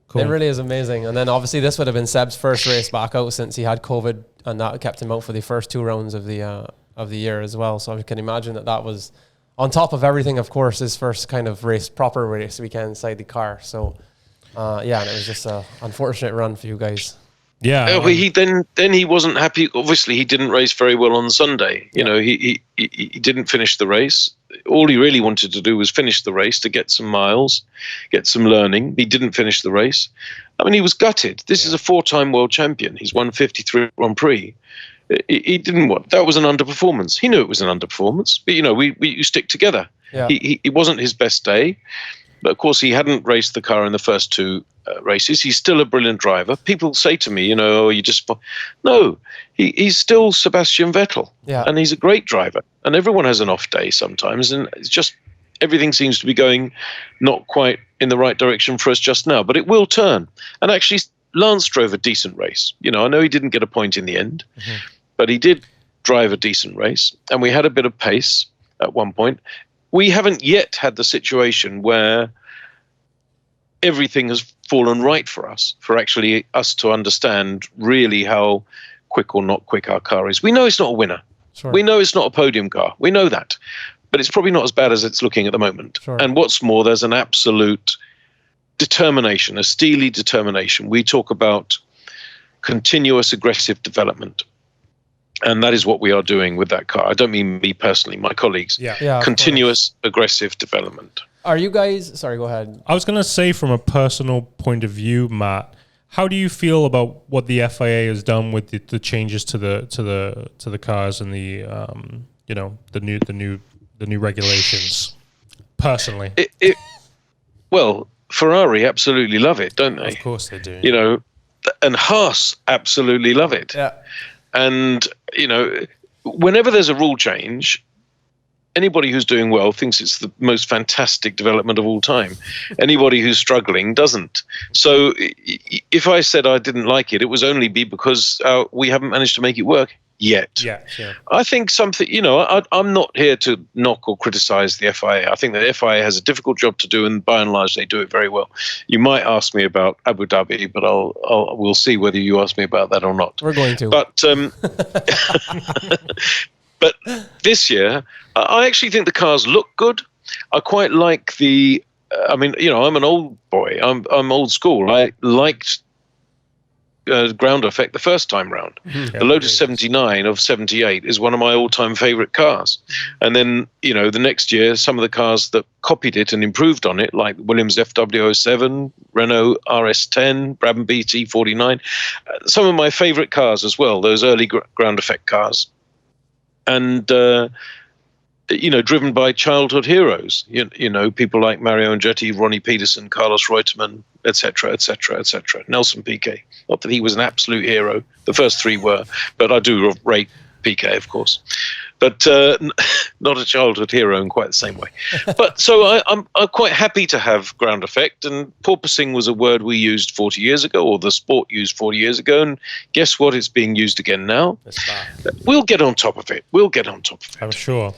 Cool. It really is amazing. And then obviously this would have been Seb's first race back out since he had COVID, and that kept him out for the first 2 rounds of the year as well. So I can imagine that was, on top of everything, of course, his first kind of proper race weekend inside the car. So, and it was just an unfortunate run for you guys. Yeah. He wasn't happy. Obviously, he didn't race very well on Sunday. He didn't finish the race. All he really wanted to do was finish the race to get some miles, get some learning. He didn't finish the race. He was gutted. This is a 4-time world champion. He's won 53 Grand Prix. He didn't want. That was an underperformance. He knew it was an underperformance, but we stick together. Yeah. He wasn't his best day, but of course he hadn't raced the car in the first 2 races. He's still a brilliant driver. People say to me, no, he's still Sebastian Vettel, and he's a great driver. And everyone has an off day sometimes, and it's just everything seems to be going not quite in the right direction for us just now. But it will turn. And actually, Lance drove a decent race. I know he didn't get a point in the end, but he did drive a decent race, and we had a bit of pace at one point. We haven't yet had the situation where everything has fallen right for us, for actually us to understand really how quick or not quick our car is. We know it's not a winner. Sure. We know it's not a podium car. We know that. But it's probably not as bad as it's looking at the moment. Sure. And what's more, there's an absolute determination, a steely determination. We talk about continuous aggressive development. And that is what we are doing with that car. I don't mean me personally, my colleagues. Yeah, continuous aggressive development. Are you guys, sorry, go ahead. I was going to say, from a personal point of view, Matt, how do you feel about what the FIA has done with the changes to the cars and the new regulations? Personally, well, Ferrari absolutely love it, don't they? Of course they do. You know, and Haas absolutely love it. Yeah. And you know, whenever there's a rule change, anybody who's doing well thinks it's the most fantastic development of all time. Anybody who's struggling doesn't. So if I said I didn't like it, it was only because we haven't managed to make it work yet. Yeah, sure. I think something, you know, I'm not here to knock or criticize the FIA. I think the FIA has a difficult job to do, and by and large, they do it very well. You might ask me about Abu Dhabi, but we'll see whether you ask me about that or not. We're going to. But but this year, I actually think the cars look good. I quite like I mean, you know, I'm an old boy. I'm old school. I liked ground effect the first time round. The Lotus 79 of 78 is one of my all-time favorite cars. And then, you know, the next year, some of the cars that copied it and improved on it, like Williams FW07, Renault RS10, Brabham BT49, some of my favorite cars as well, those early ground effect cars. And, you know, driven by childhood heroes, you know, people like Mario Andretti, Ronnie Peterson, Carlos Reutemann, etc., etc., etc. Nelson Piquet. Not that he was an absolute hero. The first three were, but I do rate Piquet, of course. But not a childhood hero in quite the same way. But so I'm quite happy to have ground effect. And porpoising was a word we used 40 years ago, or the sport used 40 years ago. And guess what? It's being used again now. We'll get on top of it. I'm sure.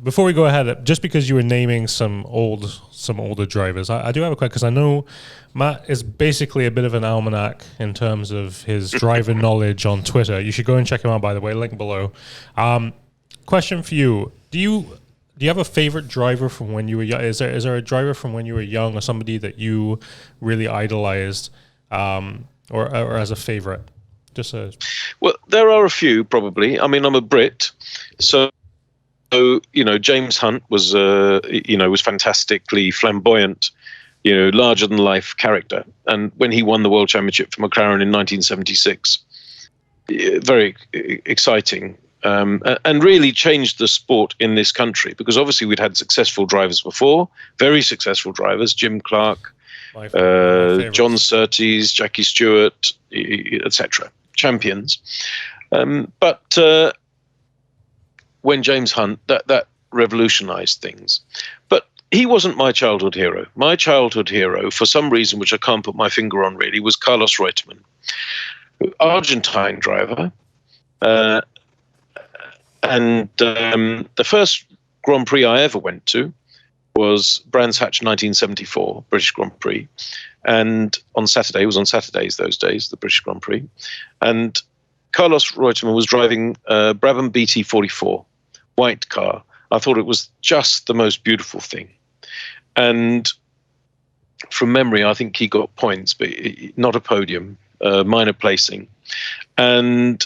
Before we go ahead, just because you were naming some older drivers, I do have a question, because I know Matt is basically a bit of an almanac in terms of his driver knowledge on Twitter. You should go and check him out, by the way, link below. Question for you: Do you have a favorite driver from when you were young? Is there a driver from when you were young, or somebody that you really idolized, or as a favorite? Well, there are a few, probably. I mean, I'm a Brit, so you know, James Hunt was was fantastically flamboyant, you know, larger than life character. And when he won the World Championship for McLaren in 1976, very exciting, and really changed the sport in this country, because obviously we'd had successful drivers before, very successful drivers, Jim Clark, John Surtees, Jackie Stewart, etc., champions. But when James Hunt, that revolutionized things. But he wasn't my childhood hero. My childhood hero, for some reason which I can't put my finger on really, was Carlos Reutemann, Argentine driver. And the first Grand Prix I ever went to was Brands Hatch 1974, British Grand Prix. And on Saturday, it was on Saturdays those days, the British Grand Prix. And Carlos Reutemann was driving Brabham BT44, white car. I thought it was just the most beautiful thing. And from memory, I think he got points, but not a podium, minor placing. And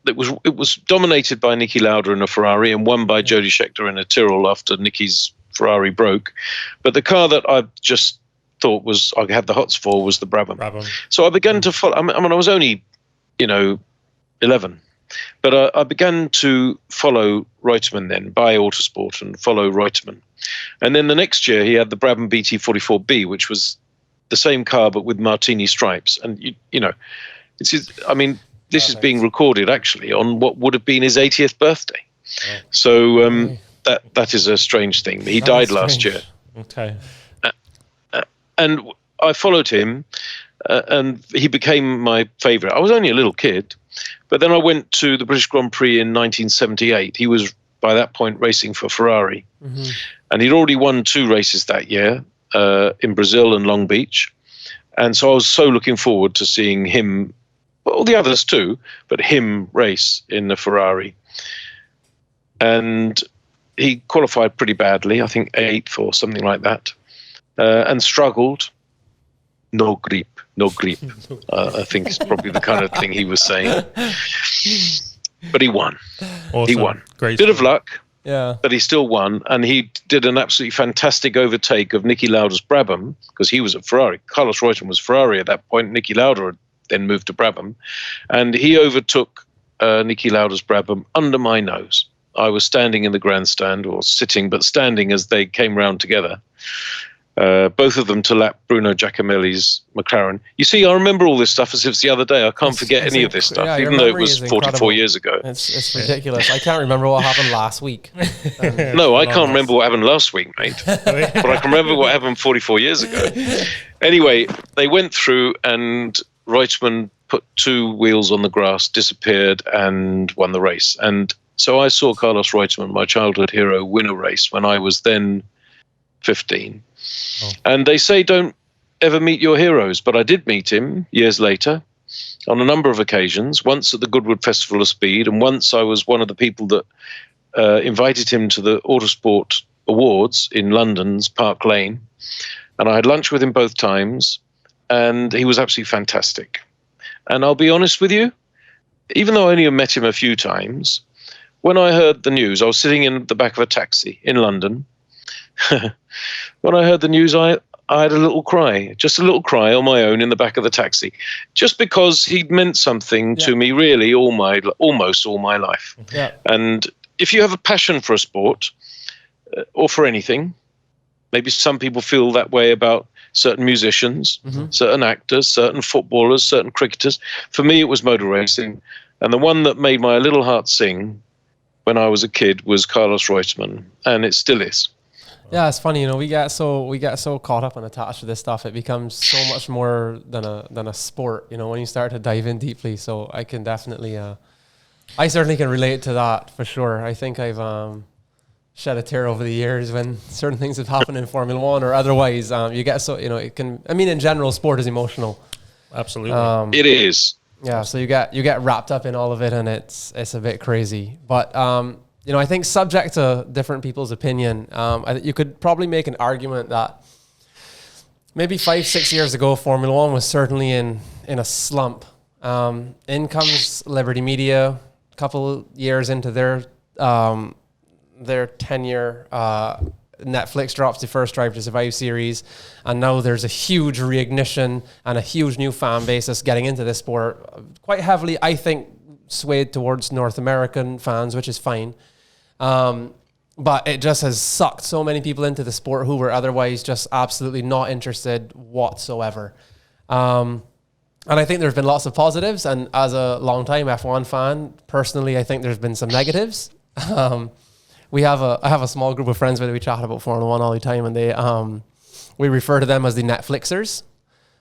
it was dominated by Niki Lauda in a Ferrari and won by Jody Scheckter in a Tyrrell after Niki's Ferrari broke. But the car that I just thought I had the hots for was the Brabham. So I began to follow. I mean, I was only, 11. But I began to follow Reutemann then, buy Autosport and follow Reutemann. And then the next year he had the Brabham BT44B, which was the same car but with martini stripes. And, this is being recorded actually on what would have been his 80th birthday. Oh. So that is a strange thing. He died last year. Okay. And I followed him and he became my favorite. I was only a little kid, But then I went to the British Grand Prix in 1978. He was, by that point, racing for Ferrari. Mm-hmm. And he'd already won 2 races that year in Brazil and Long Beach. And so I was so looking forward to seeing him, well, the others too, but him race in the Ferrari. And he qualified pretty badly, I think 8th or something like that, and struggled. No grip. I think it's probably the kind of thing he was saying. But he won. Awesome. He won. Great. Bit of luck, yeah, but he still won. And he did an absolutely fantastic overtake of Niki Lauda's Brabham, because he was at Ferrari. Carlos Reutemann was Ferrari at that point. Niki Lauda had then moved to Brabham. And he overtook Niki Lauda's Brabham under my nose. I was standing in the grandstand, or sitting, but standing as they came round together. Both of them to lap Bruno Giacomelli's McLaren. You see, I remember all this stuff as if it's the other day. I can't forget any of this stuff, even though it was 44 years ago. It's ridiculous. I can't remember what happened last week. No, I can't remember what happened last week, mate. But I can remember what happened 44 years ago. Anyway, they went through, and Reutemann put 2 wheels on the grass, disappeared, and won the race. And so I saw Carlos Reutemann, my childhood hero, win a race when I was then 15. Oh. And they say don't ever meet your heroes, but I did meet him years later on a number of occasions, once at the Goodwood Festival of Speed, and once I was one of the people that invited him to the Autosport Awards in London's Park Lane, and I had lunch with him both times, and he was absolutely fantastic. And I'll be honest with you, even though I only met him a few times, when I heard the news, I was sitting in the back of a taxi in London. When I heard the news, I had a little cry, just a little cry on my own in the back of the taxi, just because he'd meant something to me really almost all my life. Yeah. And if you have a passion for a sport or for anything, maybe some people feel that way about certain musicians, certain actors, certain footballers, certain cricketers. For me, it was motor racing. And the one that made my little heart sing when I was a kid was Carlos Reutemann, and it still is. Yeah, it's funny, we get so caught up and attached to this stuff. It becomes so much more than a sport, when you start to dive in deeply. So I can definitely, I certainly can relate to that for sure. I think I've shed a tear over the years when certain things have happened in Formula One or otherwise. You get so, it can. I mean, in general, sport is emotional. Absolutely, it is. Yeah, so you get wrapped up in all of it, and it's a bit crazy, but. I think subject to different people's opinion, you could probably make an argument that maybe 5-6 years ago, Formula One was certainly in a slump. In comes Liberty Media, a couple years into their tenure. Netflix drops the first Drive to Survive series, and now there's a huge reignition and a huge new fan base that's getting into this sport quite heavily, I think, swayed towards North American fans, which is fine. But it just has sucked so many people into the sport who were otherwise just absolutely not interested whatsoever. And I think there's been lots of positives. And as a longtime F1 fan, personally, I think there's been some negatives. I have a small group of friends with we chat about Formula One all the time, and we refer to them as the Netflixers.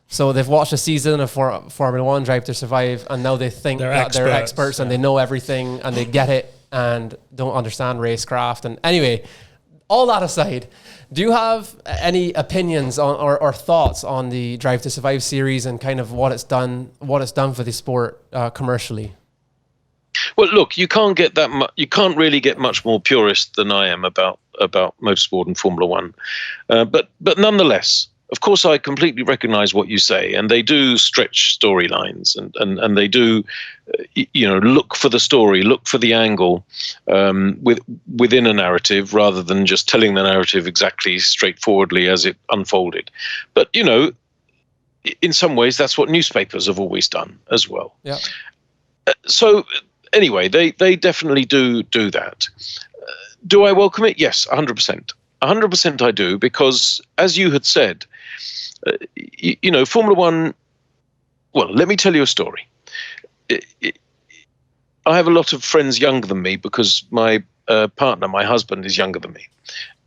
So they've watched a season of Formula One, Drive to Survive, and now they think they're experts and they know everything and they get it and don't understand racecraft. And anyway, all that aside, do you have any opinions on or thoughts on the Drive to Survive series and kind of what it's done for the sport commercially? Well, look, you can't really get much more purist than I am about motorsport and Formula One, but nonetheless. Of course, I completely recognize what you say, and they do stretch storylines, and they do, look for the story, look for the angle within a narrative, rather than just telling the narrative exactly straightforwardly as it unfolded. But in some ways, that's what newspapers have always done as well. Yeah. So anyway, they definitely do that. Do I welcome it? Yes, 100%. 100% I do, because as you had said, Formula One, well, let me tell you a story. I have a lot of friends younger than me because my partner, my husband, is younger than me.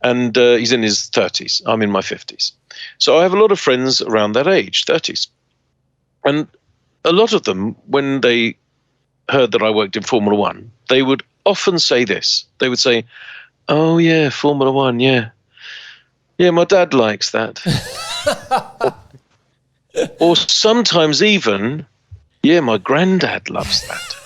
And he's in his 30s. I'm in my 50s. So I have a lot of friends around that age, 30s. And a lot of them, when they heard that I worked in Formula One, they would often say this. They would say, "Oh yeah, Formula One, yeah. Yeah, my dad likes that." or sometimes even, "Yeah, my granddad loves that."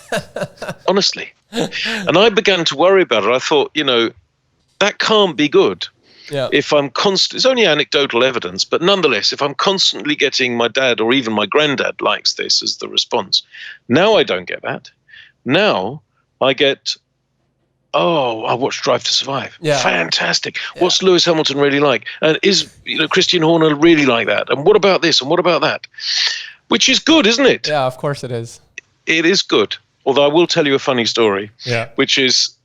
Honestly. And I began to worry about it. I thought, that can't be good. Yeah. If I'm it's only anecdotal evidence, but nonetheless, if I'm constantly getting my dad or even my granddad likes this as the response, now I don't get that. Now I get, "Oh, I watched Drive to Survive. Yeah. Fantastic. What's Lewis Hamilton really like? And is Christian Horner really like that? And what about this? And what about that?" Which is good, isn't it? Yeah, of course it is. It is good. Although I will tell you a funny story, which is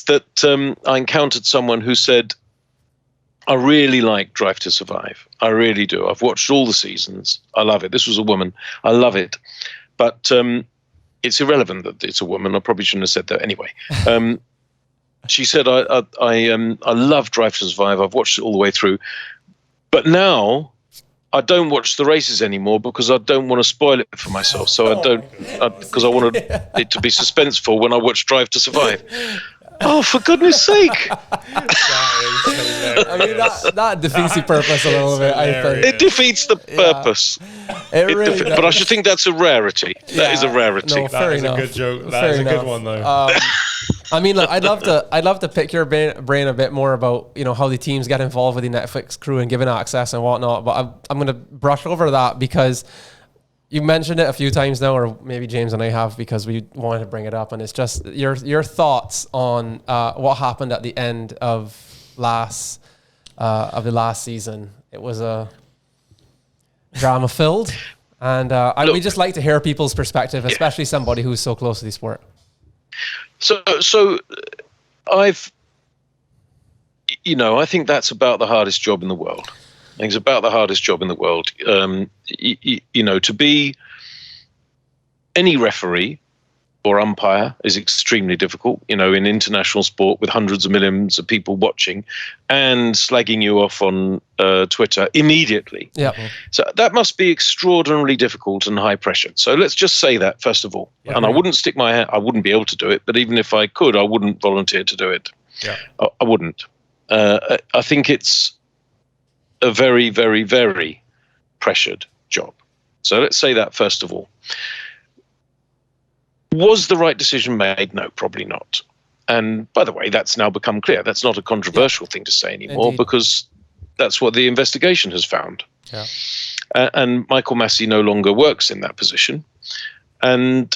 that I encountered someone who said, "I really like Drive to Survive. I really do. I've watched all the seasons. I love it." This was a woman. "I love it. But it's irrelevant that it's a woman. I probably shouldn't have said that anyway." She said, I love Drive to Survive. I've watched it all the way through. But now I don't watch the races anymore because I don't want to spoil it for myself. So because I wanted it to be suspenseful when I watch Drive to Survive. Oh, for goodness sake. I mean, that defeats the purpose a little bit, I think. It defeats the purpose. But I should think that's a rarity. That is a rarity. No, fair enough. A good joke. That is a good one, though. I mean, look, I'd love to pick your brain a bit more about how the teams get involved with the Netflix crew and given access and whatnot. But I'm going to brush over that because you mentioned it a few times now, or maybe James and I have, because we wanted to bring it up, and it's just your thoughts on what happened at the end of the last season. It was a drama filled, and we just like to hear people's perspective, especially somebody who's so close to the sport. So I think that's about the hardest job in the world. I think it's about the hardest job in the world. To be any referee or umpire is extremely difficult, in international sport with hundreds of millions of people watching and slagging you off on Twitter immediately. Yeah. So that must be extraordinarily difficult and high pressure. So let's just say that, first of all. Yeah, and I wouldn't stick my hand, I wouldn't be able to do it, but even if I could, I wouldn't volunteer to do it. Yeah. I wouldn't. I think it's a very, very, very pressured job. So let's say that first of all. Was the right decision made? No, probably not. And by the way, that's now become clear. That's not a controversial thing to say anymore. Indeed. Because that's what the investigation has found. Yeah. And Michael Massey no longer works in that position. And,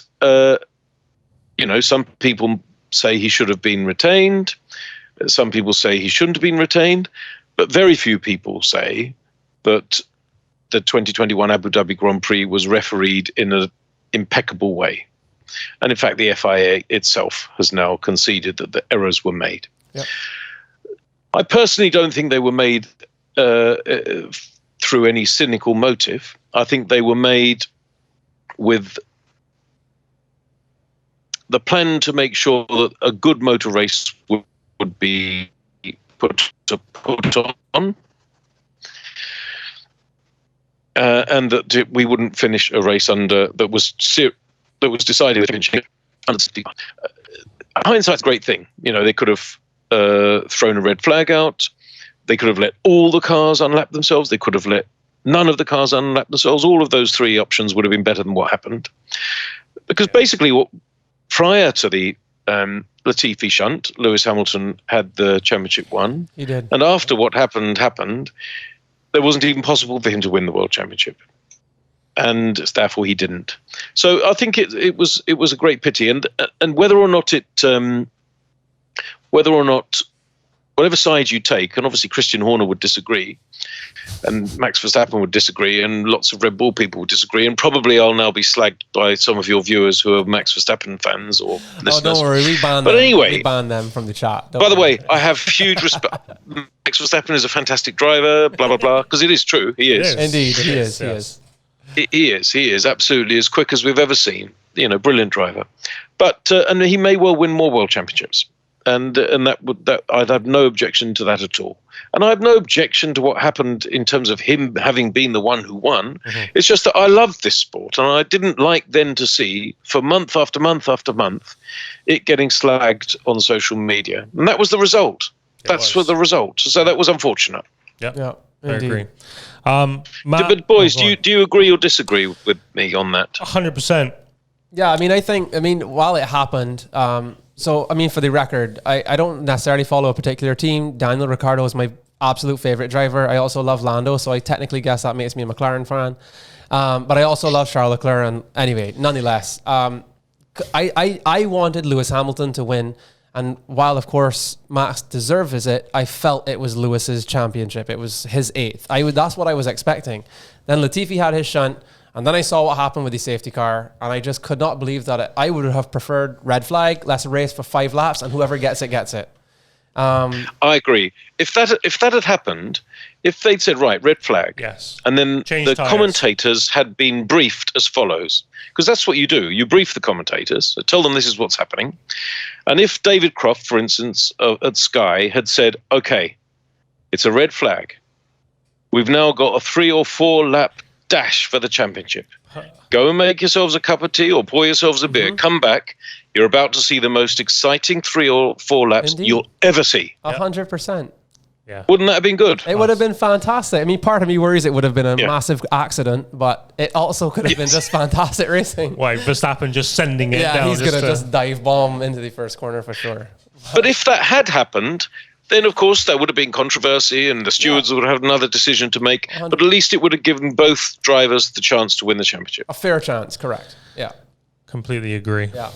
some people say he should have been retained. Some people say he shouldn't have been retained. But very few people say that the 2021 Abu Dhabi Grand Prix was refereed in an impeccable way. And in fact, the FIA itself has now conceded that the errors were made. Yep. I personally don't think they were made through any cynical motive. I think they were made with the plan to make sure that a good motor race would be put on, and that we wouldn't finish a race that was decided under. Hindsight's a great thing. They could have thrown a red flag out. They could have let all the cars unlap themselves. They could have let none of the cars unlap themselves. All of those three options would have been better than what happened. Because basically, prior to the Latifi shunt, Lewis Hamilton had the championship won. He did. And after what happened, there wasn't even possible for him to win the world championship. And therefore he didn't. So I think it was a great pity. And whether or not whatever side you take, and obviously Christian Horner would disagree, and Max Verstappen would disagree, and lots of Red Bull people would disagree, and probably I'll now be slagged by some of your viewers who are Max Verstappen fans or listeners. Oh, don't worry, we ban them. But anyway, we ban them from the chat. By the way, I have huge respect. Max Verstappen is a fantastic driver, blah, blah, blah, because it is true. He is. Indeed, he is. He is absolutely as quick as we've ever seen. Brilliant driver. But and he may well win more world championships. and that I'd have no objection to that at all. And I have no objection to what happened in terms of him having been the one who won. It's just that I loved this sport, and I didn't like then to see, for month after month after month, it getting slagged on social media. And that was the result. That's what the result. So that was unfortunate. Yeah, I indeed. agree. Matt, but boys, do you agree or disagree with me on that? 100%. Yeah, I mean, while it happened, so, I mean, for the record, I don't necessarily follow a particular team. Daniel Ricciardo is my absolute favorite driver. I also love Lando, so I technically guess that makes me a McLaren fan. But I also love Charles Leclerc, and anyway, nonetheless, I wanted Lewis Hamilton to win, and while, of course, Max deserves it, I felt it was Lewis's championship. It was his 8th. That's what I was expecting. Then Latifi had his shunt, and then I saw what happened with the safety car, and I just could not believe that I would have preferred red flag, let's race for 5 laps, and whoever gets it, gets it. I agree. If that had happened, if they'd said, right, red flag, yes, and then change the tires. Commentators had been briefed as follows, because that's what you do. You brief the commentators, tell them this is what's happening. And if David Croft, for instance, at Sky had said, okay, it's a red flag, we've now got a 3 or 4 lap dash for the championship. Go and make yourselves a cup of tea or pour yourselves a beer. Come back. You're about to see the most exciting 3 or 4 laps you'll ever see. 100%. Yeah. Wouldn't that have been good? It would have been fantastic. I mean, part of me worries it would have been a massive accident, but it also could have been just fantastic racing. Why, Verstappen just sending it down? Yeah, he's going to just dive bomb into the first corner for sure. But if that had happened, then of course there would have been controversy and the stewards would have another decision to make. 100%. But at least it would have given both drivers the chance to win the championship. A fair chance, correct. Yeah. Completely agree. Yeah.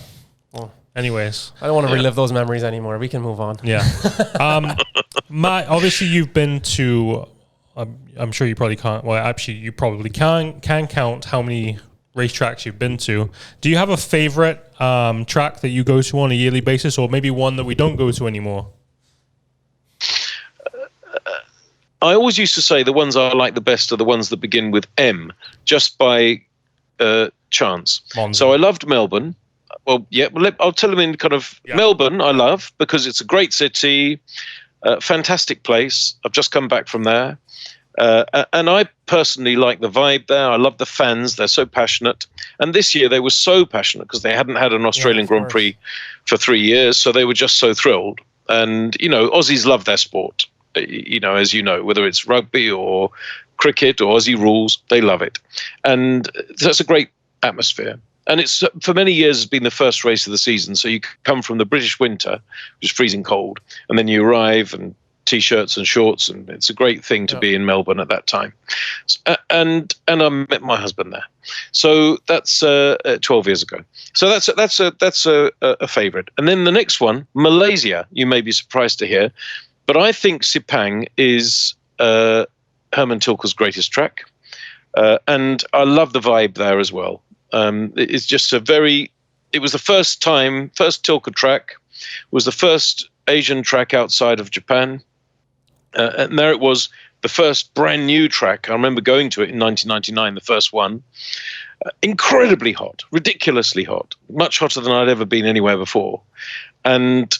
Well, anyways, I don't want to relive those memories anymore. We can move on. Yeah. Matt, obviously you've been to, I'm sure you probably can't, well, actually you probably can count how many racetracks you've been to. Do you have a favorite track that you go to on a yearly basis, or maybe one that we don't go to anymore? I always used to say the ones I like the best are the ones that begin with M, just by chance. Monza. So I loved Melbourne. Well, yeah, I'll tell them in kind of Melbourne I love because it's a great city, fantastic place. I've just come back from there. And I personally like the vibe there. I love the fans. They're so passionate. And this year they were so passionate because they hadn't had an Australian Grand Prix for 3 years. So they were just so thrilled. And, you know, Aussies love their sport. You know, as you know, whether it's rugby or cricket or Aussie rules, they love it. And that's a great atmosphere. And it's for many years has been the first race of the season. So you come from the British winter, which is freezing cold, and then you arrive and T-shirts and shorts, and it's a great thing to be in Melbourne at that time. And I met my husband there. So that's 12 years ago. So that's a favourite. And then the next one, Malaysia, you may be surprised to hear, but I think Sepang is Herman Tilke's greatest track. And I love the vibe there as well. It's just it was the first Tilke track, was the first Asian track outside of Japan. And there it was, the first brand new track. I remember going to it in 1999, the first one. Incredibly hot, ridiculously hot, much hotter than I'd ever been anywhere before. And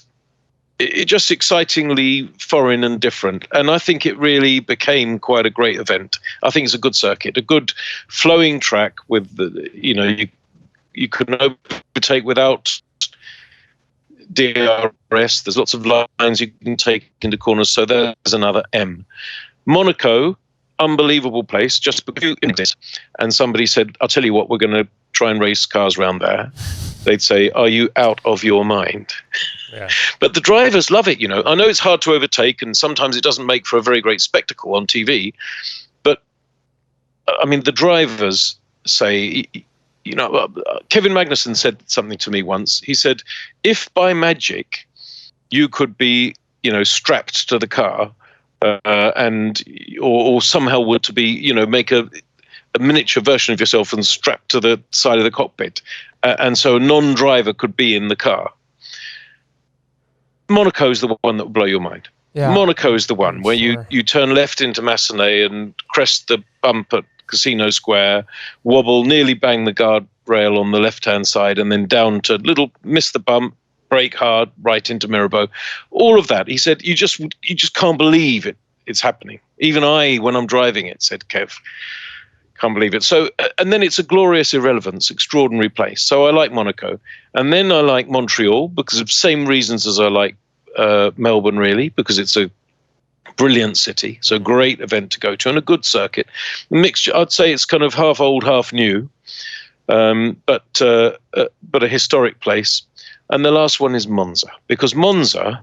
it just excitingly foreign and different. And I think it really became quite a great event. I think it's a good circuit, a good flowing track with the, you know, you couldn't overtake without DRS. There's lots of lines you can take into corners. So there's another M. Monaco, unbelievable place, just because. And somebody said, I'll tell you what, we're going to try and race cars around there. They'd say, are you out of your mind? Yeah. But the drivers love it, you know. I know it's hard to overtake and sometimes it doesn't make for a very great spectacle on TV. But, I mean, the drivers say, you know, Kevin Magnussen said something to me once. He said, if by magic you could be, you know, strapped to the car or somehow were to be, you know, make a miniature version of yourself and strapped to the side of the cockpit, and so a non-driver could be in the car. Monaco is the one that will blow your mind. Yeah. Monaco is the one where you turn left into Massenet and crest the bump at Casino Square, wobble, nearly bang the guardrail on the left-hand side, and then down to miss the bump, brake hard right into Mirabeau. All of that. He said, you just can't believe it's happening. Even I, when I'm driving it, said Kev, can't believe it. So, and then it's a glorious irrelevance, extraordinary place. So I like Monaco. And then I like Montreal because of the same reasons as I like Melbourne, really, because it's a brilliant city. So great event to go to and a good circuit. Mixture, I'd say it's kind of half old, half new, but a historic place. And the last one is Monza, because Monza,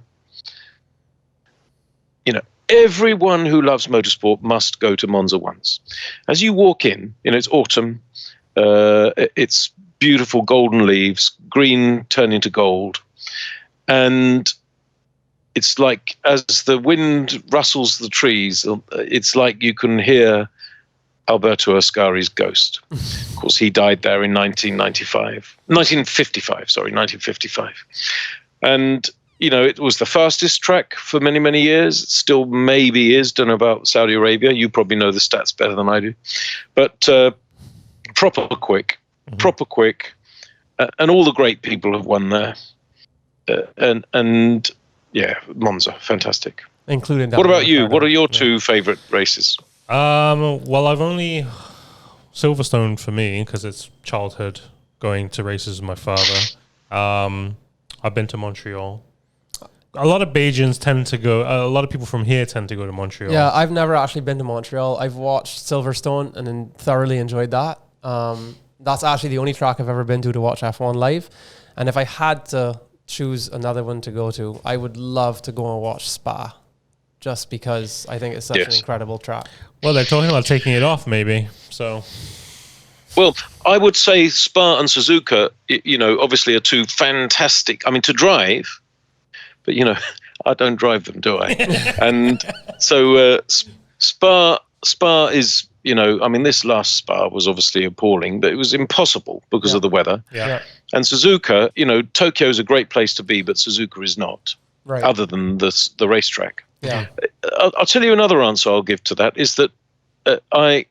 everyone who loves motorsport must go to Monza once. As you walk in, it's autumn, it's beautiful golden leaves, green turn into gold, and it's like as the wind rustles the trees, it's like you can hear Alberto Ascari's ghost. Of course, he died there in 1955. And it was the fastest track for many, many years. It still maybe is. Don't know about Saudi Arabia. You probably know the stats better than I do. But proper quick. And all the great people have won there. And yeah, Monza, fantastic. Including that. What about you? What are your two favourite races? Well, I've only Silverstone for me because it's childhood going to races with my father. I've been to Montreal. A lot of Bajans tend to go. A lot of people from here tend to go to Montreal. Yeah, I've never actually been to Montreal. I've watched Silverstone and then thoroughly enjoyed that. That's actually the only track I've ever been to watch F1 live. And if I had to choose another one to go to, I would love to go and watch Spa, just because I think it's such an incredible track. Well, they're talking about taking it off, maybe. So, well, I would say Spa and Suzuka, obviously are two fantastic. I mean, to drive, but I don't drive them, do I? And so Spa is, this last Spa was obviously appalling, but it was impossible because of the weather. Yeah. And Suzuka, Tokyo is a great place to be, but Suzuka is not, other than the racetrack. Yeah. I'll tell you another answer I'll give to that is that a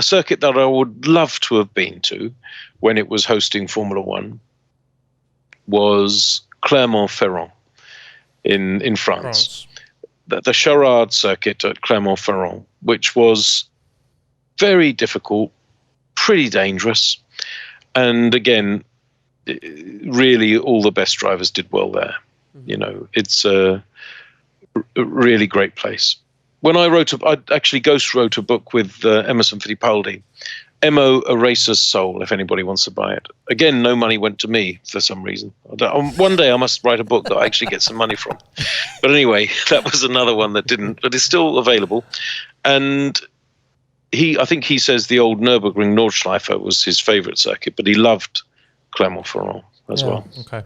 circuit that I would love to have been to when it was hosting Formula One was Clermont-Ferrand in France. The Charade circuit at Clermont-Ferrand, which was very difficult, pretty dangerous, and again, really all the best drivers did well there. It's a really great place. When I actually ghost wrote a book with Emerson Fittipaldi, Emo, A Racer's Soul, if anybody wants to buy it. Again, no money went to me for some reason. One day I must write a book that I actually get some money from. But anyway, that was another one that didn't, but it's still available. And I think he says the old Nürburgring Nordschleife was his favorite circuit, but he loved Clermont-Ferrand as well. Okay.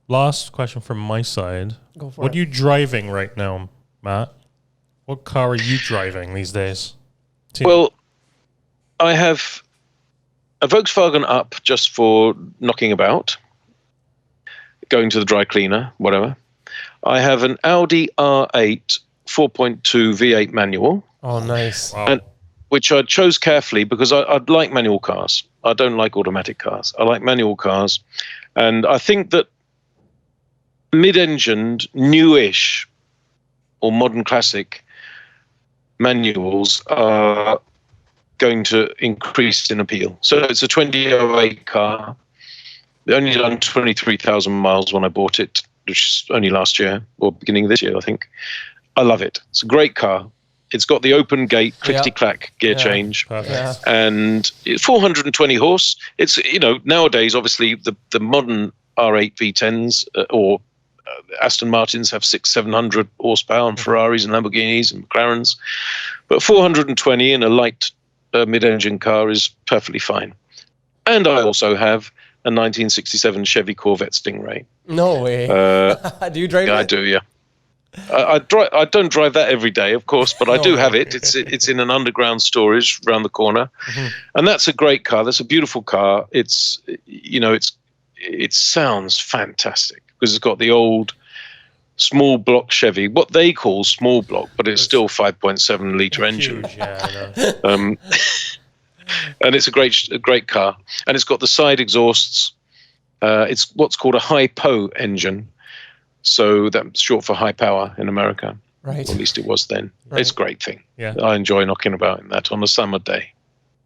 Last question from my side. Go for what it. are you driving right now, Matt? What car are you driving these days? Well, I have a Volkswagen Up just for knocking about, going to the dry cleaner, whatever. I have an Audi R8 4.2 V8 manual. Oh, nice. Wow. And, which I chose carefully because I'd like manual cars. I don't like automatic cars. I like manual cars. And I think that mid-engined, newish, or modern classic manuals are going to increase in appeal. So it's a 2008 car. They only done 23,000 miles when I bought it, which is only last year or beginning of this year, I think. I love it. It's a great car. It's got the open gate, clickety-clack gear change. Perfect. And it's 420 horse. It's, nowadays, obviously, the modern R8 V10s or Aston Martins have 600-700 horsepower, and Ferraris and Lamborghinis and McLarens. But 420 in a light mid-engine car is perfectly fine. And I also have a 1967 Chevy Corvette Stingray. No way. Do you drive it? I do, yeah. I don't drive that every day, of course, but I do have it. It's in an underground storage around the corner, and that's a great car. That's a beautiful car. It sounds fantastic because it's got the old small block Chevy, what they call small block, but it's still 5.7 litre engine. Huge, yeah, I know. And it's a great car, and it's got the side exhausts, It's what's called a high-pow engine. So that's short for high power in America. Right. Or at least it was then. Right. It's a great thing. Yeah. I enjoy knocking about in that on a summer day.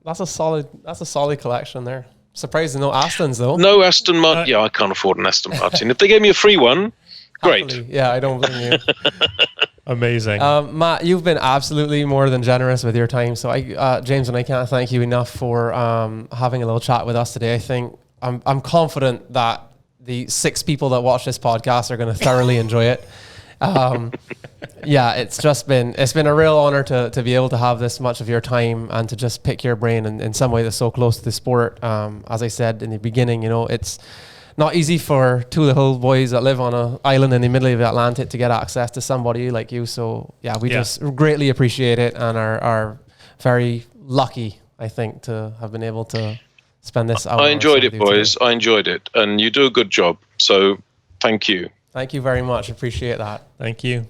That's a solid collection there. Surprised no Astons though. No Aston Martin. Yeah, I can't afford an Aston Martin. If they gave me a free one, great. Happily. Yeah, I don't blame you. Amazing. Matt, you've been absolutely more than generous with your time. So James and I can't thank you enough for having a little chat with us today. I think I'm confident that the 6 people that watch this podcast are going to thoroughly enjoy it. Yeah, it's been a real honor to be able to have this much of your time and to just pick your brain in some way that's so close to the sport. As I said in the beginning, it's not easy for 2 little boys that live on an island in the middle of the Atlantic to get access to somebody like you. So yeah, we just greatly appreciate it and are very lucky, I think, to have been able to spend this hour. I enjoyed it, boys. I enjoyed it. And you do a good job. So thank you. Thank you very much. Appreciate that. Thank you.